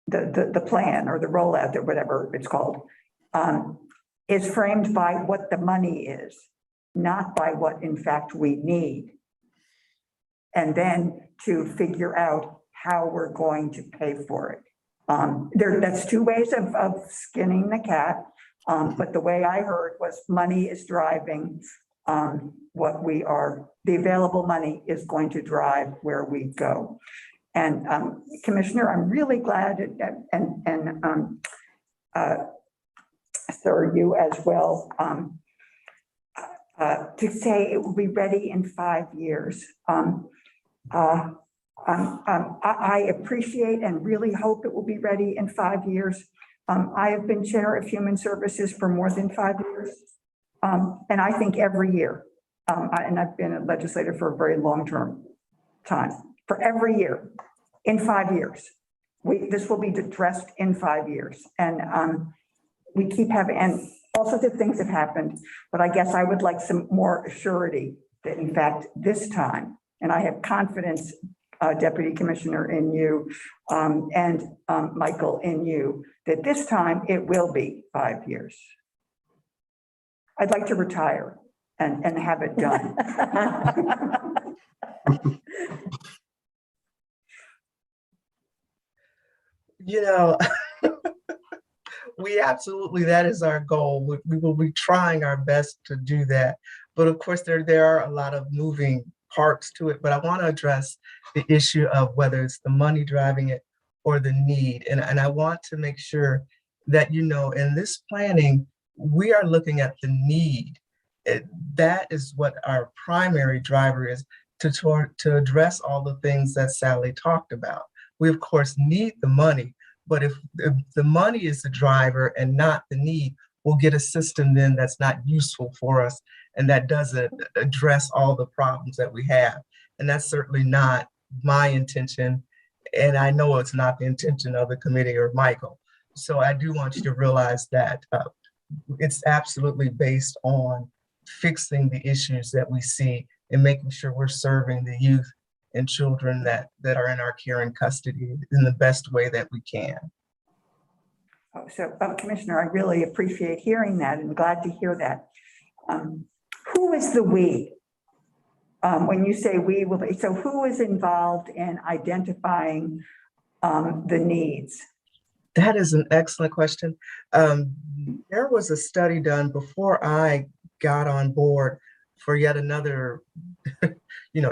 the plan or the rollout, or whatever it's called, is framed by what the money is, not by what in fact we need. And then to figure out how we're going to pay for it. That's two ways of skinning the cat. But the way I heard was money is driving the available money is going to drive where we go. And Commissioner, I'm really glad, and sir, you as well, to say it will be ready in 5 years. I appreciate and really hope it will be ready in 5 years. I have been chair of Human Services for more than 5 years. And I think every year, and I've been a legislator for a very long time, for every year, in 5 years, this will be addressed in 5 years. And we keep having, and all sorts of things have happened, but I guess I would like some more surety that in fact this time, and I have confidence, Deputy Commissioner, in you, and Michael, in you, that this time it will be 5 years. I'd like to retire and have it done. We absolutely, that is our goal. We will be trying our best to do that. But of course, there are a lot of moving parts to it. But I want to address the issue of whether it's the money driving it or the need. And I want to make sure that, in this planning, we are looking at the need. That is what our primary driver is, to address all the things that Sally talked about. We, of course, need the money. But if the money is the driver and not the need, we'll get a system then that's not useful for us and that doesn't address all the problems that we have. And that's certainly not my intention. And I know it's not the intention of the committee or Michael. So I do want you to realize that it's absolutely based on fixing the issues that we see and making sure we're serving the youth and children that are in our care and custody in the best way that we can. Oh, so, Commissioner, I really appreciate hearing that and glad to hear that. Who is the we? When you say we will be, so who is involved in identifying the needs? That is an excellent question. There was a study done before I got on board for yet another,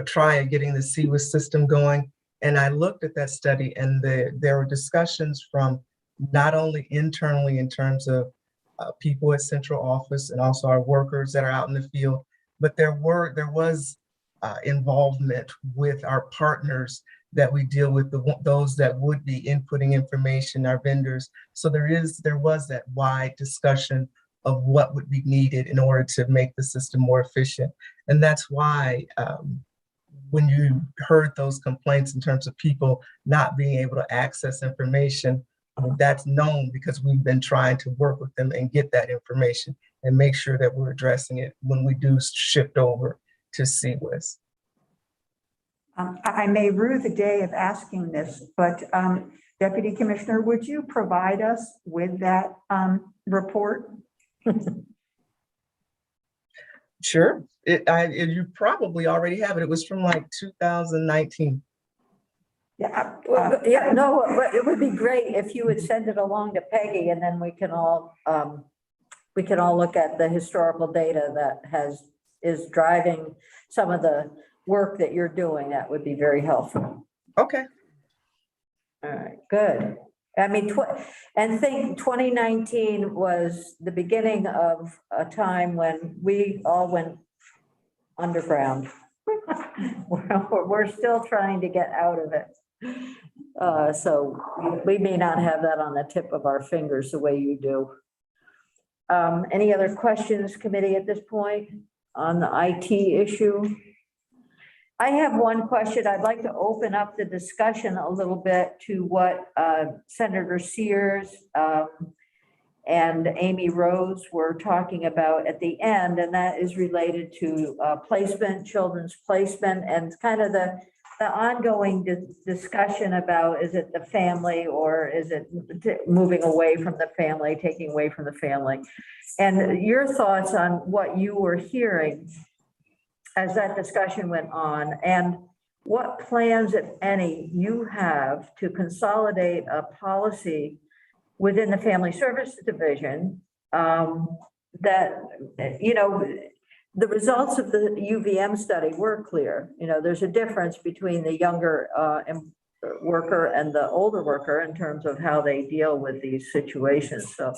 try at getting the CWIS system going. And I looked at that study, and there were discussions from not only internally in terms of people at central office and also our workers that are out in the field, but there was involvement with our partners that we deal with, those that would be inputting information, our vendors. So there was that wide discussion of what would be needed in order to make the system more efficient. And that's why when you heard those complaints in terms of people not being able to access information, that's known because we've been trying to work with them and get that information and make sure that we're addressing it when we do shift over to CWIS. I may rue the day of asking this, but Deputy Commissioner, would you provide us with that report? Sure. You probably already have it. It was from like 2019. Yeah, no, but it would be great if you would send it along to Peggy, and then we can all look at the historical data that is driving some of the work that you're doing. That would be very helpful. Okay. All right, good. I mean, and think 2019 was the beginning of a time when we all went underground. We're still trying to get out of it. So we may not have that on the tip of our fingers the way you do. Any other questions, committee, at this point on the IT issue? I have one question. I'd like to open up the discussion a little bit to what Senator Sears and Amy Rose were talking about at the end, and that is related to placement, children's placement, and kind of the ongoing discussion about, is it the family or is it moving away from the family, taking away from the family? And your thoughts on what you were hearing as that discussion went on, and what plans, if any, you have to consolidate a policy within the Family Services Division that, the results of the UVM study were clear. There's a difference between the younger worker and the older worker in terms of how they deal with these situations. So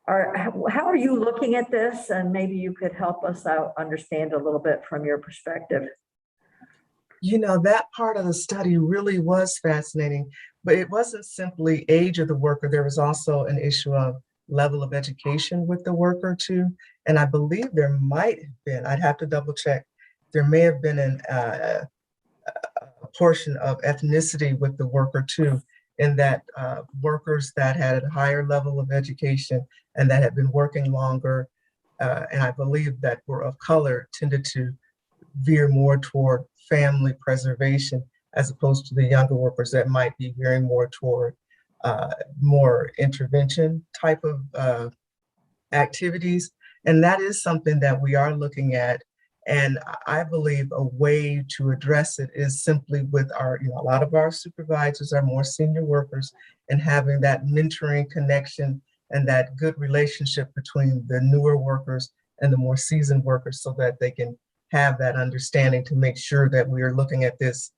how are you looking at this? And maybe you could help us out understand a little bit from your perspective. That part of the study really was fascinating, but it wasn't simply age of the worker. There was also an issue of level of education with the worker too. And I believe there might have been, I'd have to double check, there may have been a portion of ethnicity with the worker too, in that workers that had a higher level of education and that had been working longer, and I believe that were of color, tended to veer more toward family preservation as opposed to the younger workers that might be veering more toward more intervention type of activities. And that is something that we are looking at. And I believe a way to address it is simply with our, a lot of our supervisors are more senior workers, and having that mentoring connection and that good relationship between the newer workers and the more seasoned workers, so that they can have that understanding to make sure that we are looking at this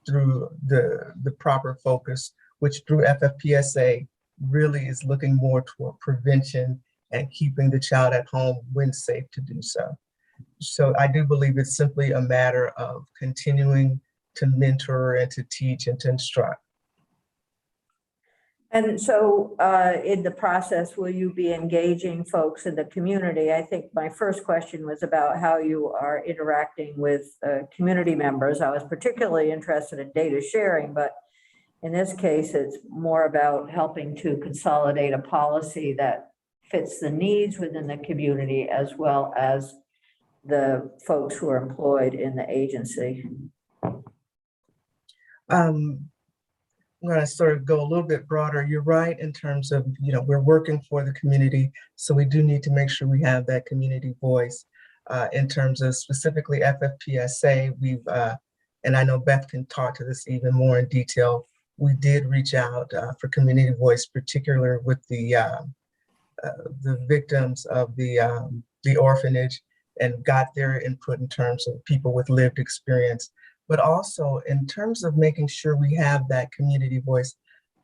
through the proper focus, which through FFPSA really is looking more toward prevention and keeping the child at home when safe to do so. So I do believe it's simply a matter of continuing to mentor and to teach and to instruct. And so in the process, will you be engaging folks in the community? I think my first question was about how you are interacting with community members. I was particularly interested in data sharing, but in this case, it's more about helping to consolidate a policy that fits the needs within the community, as well as the folks who are employed in the agency? I'm going to sort of go a little bit broader. You're right in terms of, we're working for the community. So we do need to make sure we have that community voice in terms of specifically FFPSA. And I know Beth can talk to this even more in detail. We did reach out for community voice, particularly with the victims of the orphanage, and got their input in terms of people with lived experience. But also in terms of making sure we have that community voice,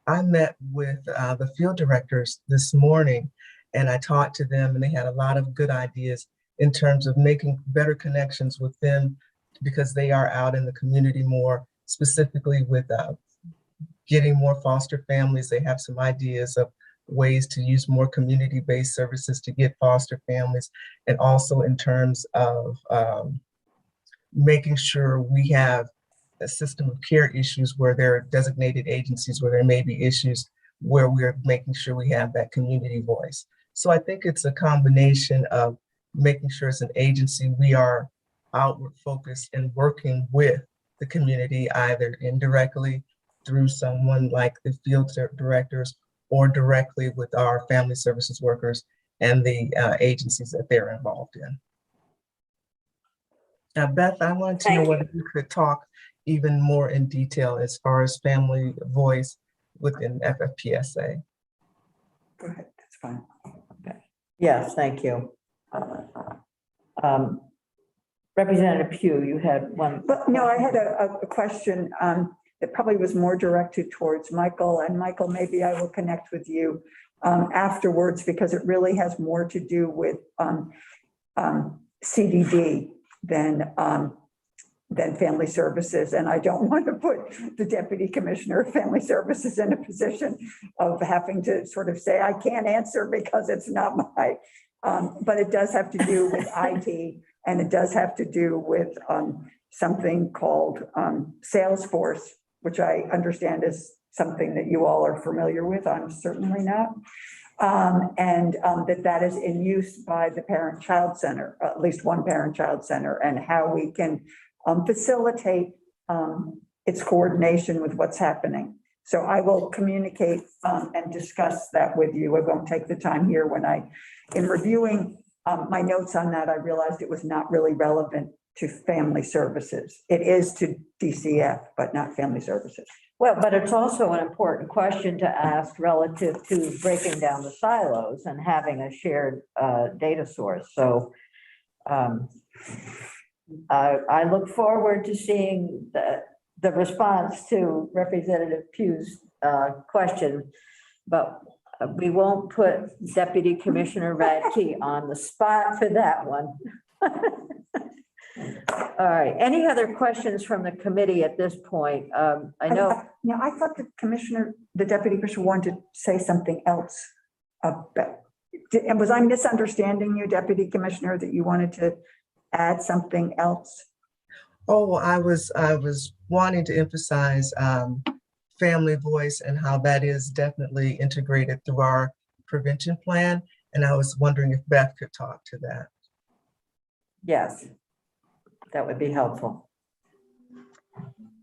I met with the field directors this morning, and I talked to them, and they had a lot of good ideas in terms of making better connections with them, because they are out in the community more, specifically with getting more foster families. They have some ideas of ways to use more community-based services to get foster families, and also in terms of making sure we have a system of care issues where there are designated agencies where there may be issues, where we're making sure we have that community voice. So I think it's a combination of making sure as an agency we are outward focused and working with the community, either indirectly through someone like the field directors, or directly with our family services workers and the agencies that they're involved in. Now, Beth, I wanted to know whether you could talk even more in detail as far as family voice within FFPSA. Go ahead, that's fine. Okay. Yes, thank you. Representative Pugh, you had one. But no, I had a question that probably was more directed towards Michael. And Michael, maybe I will connect with you afterwards, because it really has more to do with CDD than family services. And I don't want to put the Deputy Commissioner of Family Services in a position of having to sort of say, I can't answer because it's not my, but it does have to do with IT, and it does have to do with something called Salesforce, which I understand is something that you all are familiar with. I'm certainly not. And that is in use by the parent-child center, at least one parent-child center, and how we can facilitate its coordination with what's happening. So I will communicate and discuss that with you. I won't take the time here. In reviewing my notes on that, I realized it was not really relevant to family services. It is to DCF, but not family services. Well, but it's also an important question to ask relative to breaking down the silos and having a shared data source. So I look forward to seeing the response to Representative Pugh's question, but we won't put Deputy Commissioner Radke on the spot for that one. All right, any other questions from the committee at this point? I know. Now, I thought the Deputy Commissioner wanted to say something else about, and was I misunderstanding you, Deputy Commissioner, that you wanted to add something else? Oh, I was wanting to emphasize family voice and how that is definitely integrated through our prevention plan. And I was wondering if Beth could talk to that. Yes, that would be helpful.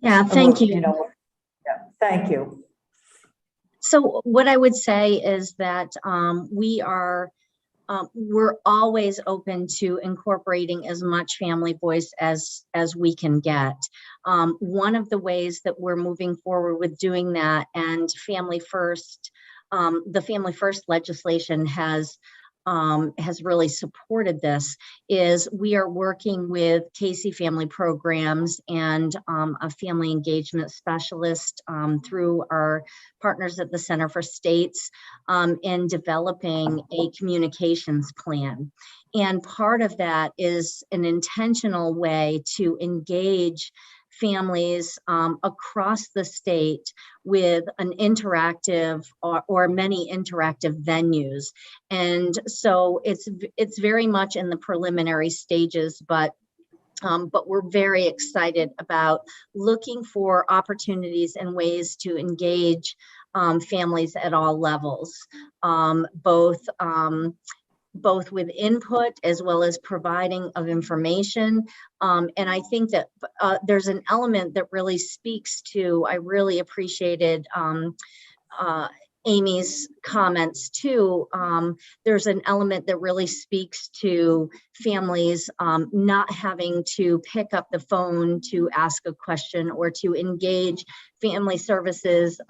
Yeah, thank you. Thank you. So what I would say is that we're always open to incorporating as much family voice as we can get. One of the ways that we're moving forward with doing that, and Family First, the Family First legislation has really supported this, is we are working with Casey Family Programs and a family engagement specialist through our partners at the Center for States in developing a communications plan. And part of that is an intentional way to engage families across the state with an interactive or many interactive venues. And so it's very much in the preliminary stages, but we're very excited about looking for opportunities and ways to engage families at all levels, both both with input as well as providing of information. And I think that there's an element that really speaks to, I really appreciated Amy's comments too. There's an element that really speaks to families not having to pick up the phone to ask a question or to engage family services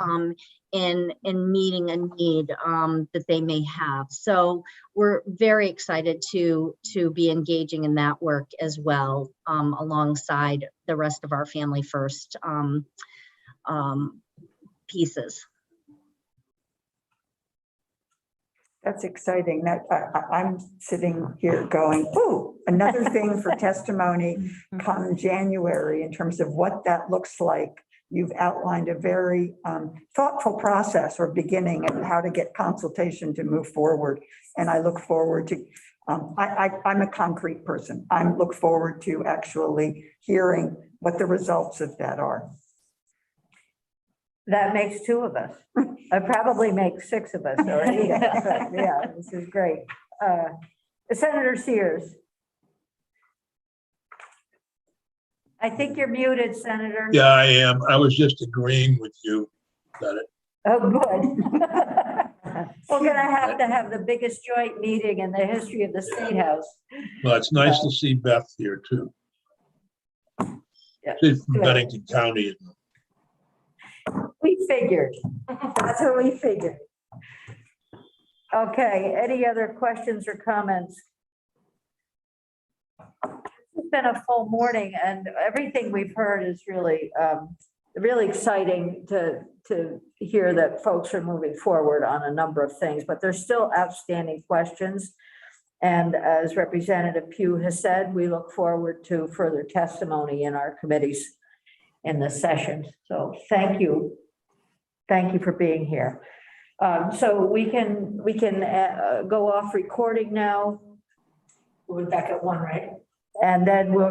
in meeting a need that they may have. So we're very excited to be engaging in that work as well, alongside the rest of our Family First pieces. That's exciting. That I'm sitting here going, ooh, another thing for testimony come January in terms of what that looks like. You've outlined a very thoughtful process or beginning of how to get consultation to move forward. And I look forward to, I'm a concrete person. I look forward to actually hearing what the results of that are. That makes 2 of us. I probably make 6 of us already. Yeah, this is great. Senator Sears. I think you're muted, Senator. Yeah, I am. I was just agreeing with you. Got it. Oh, good. We're gonna have the biggest joint meeting in the history of the State House. Well, it's nice to see Beth here too. Yeah. She's from Bennington County. We figured. That's what we figured. Okay, any other questions or comments? It's been a full morning and everything we've heard is really, really exciting to hear that folks are moving forward on a number of things, but there's still outstanding questions. And as Representative Pugh has said, we look forward to further testimony in our committees in this session. So thank you. Thank you for being here. So we can go off recording now. We'll be back at 1, right? And then we'll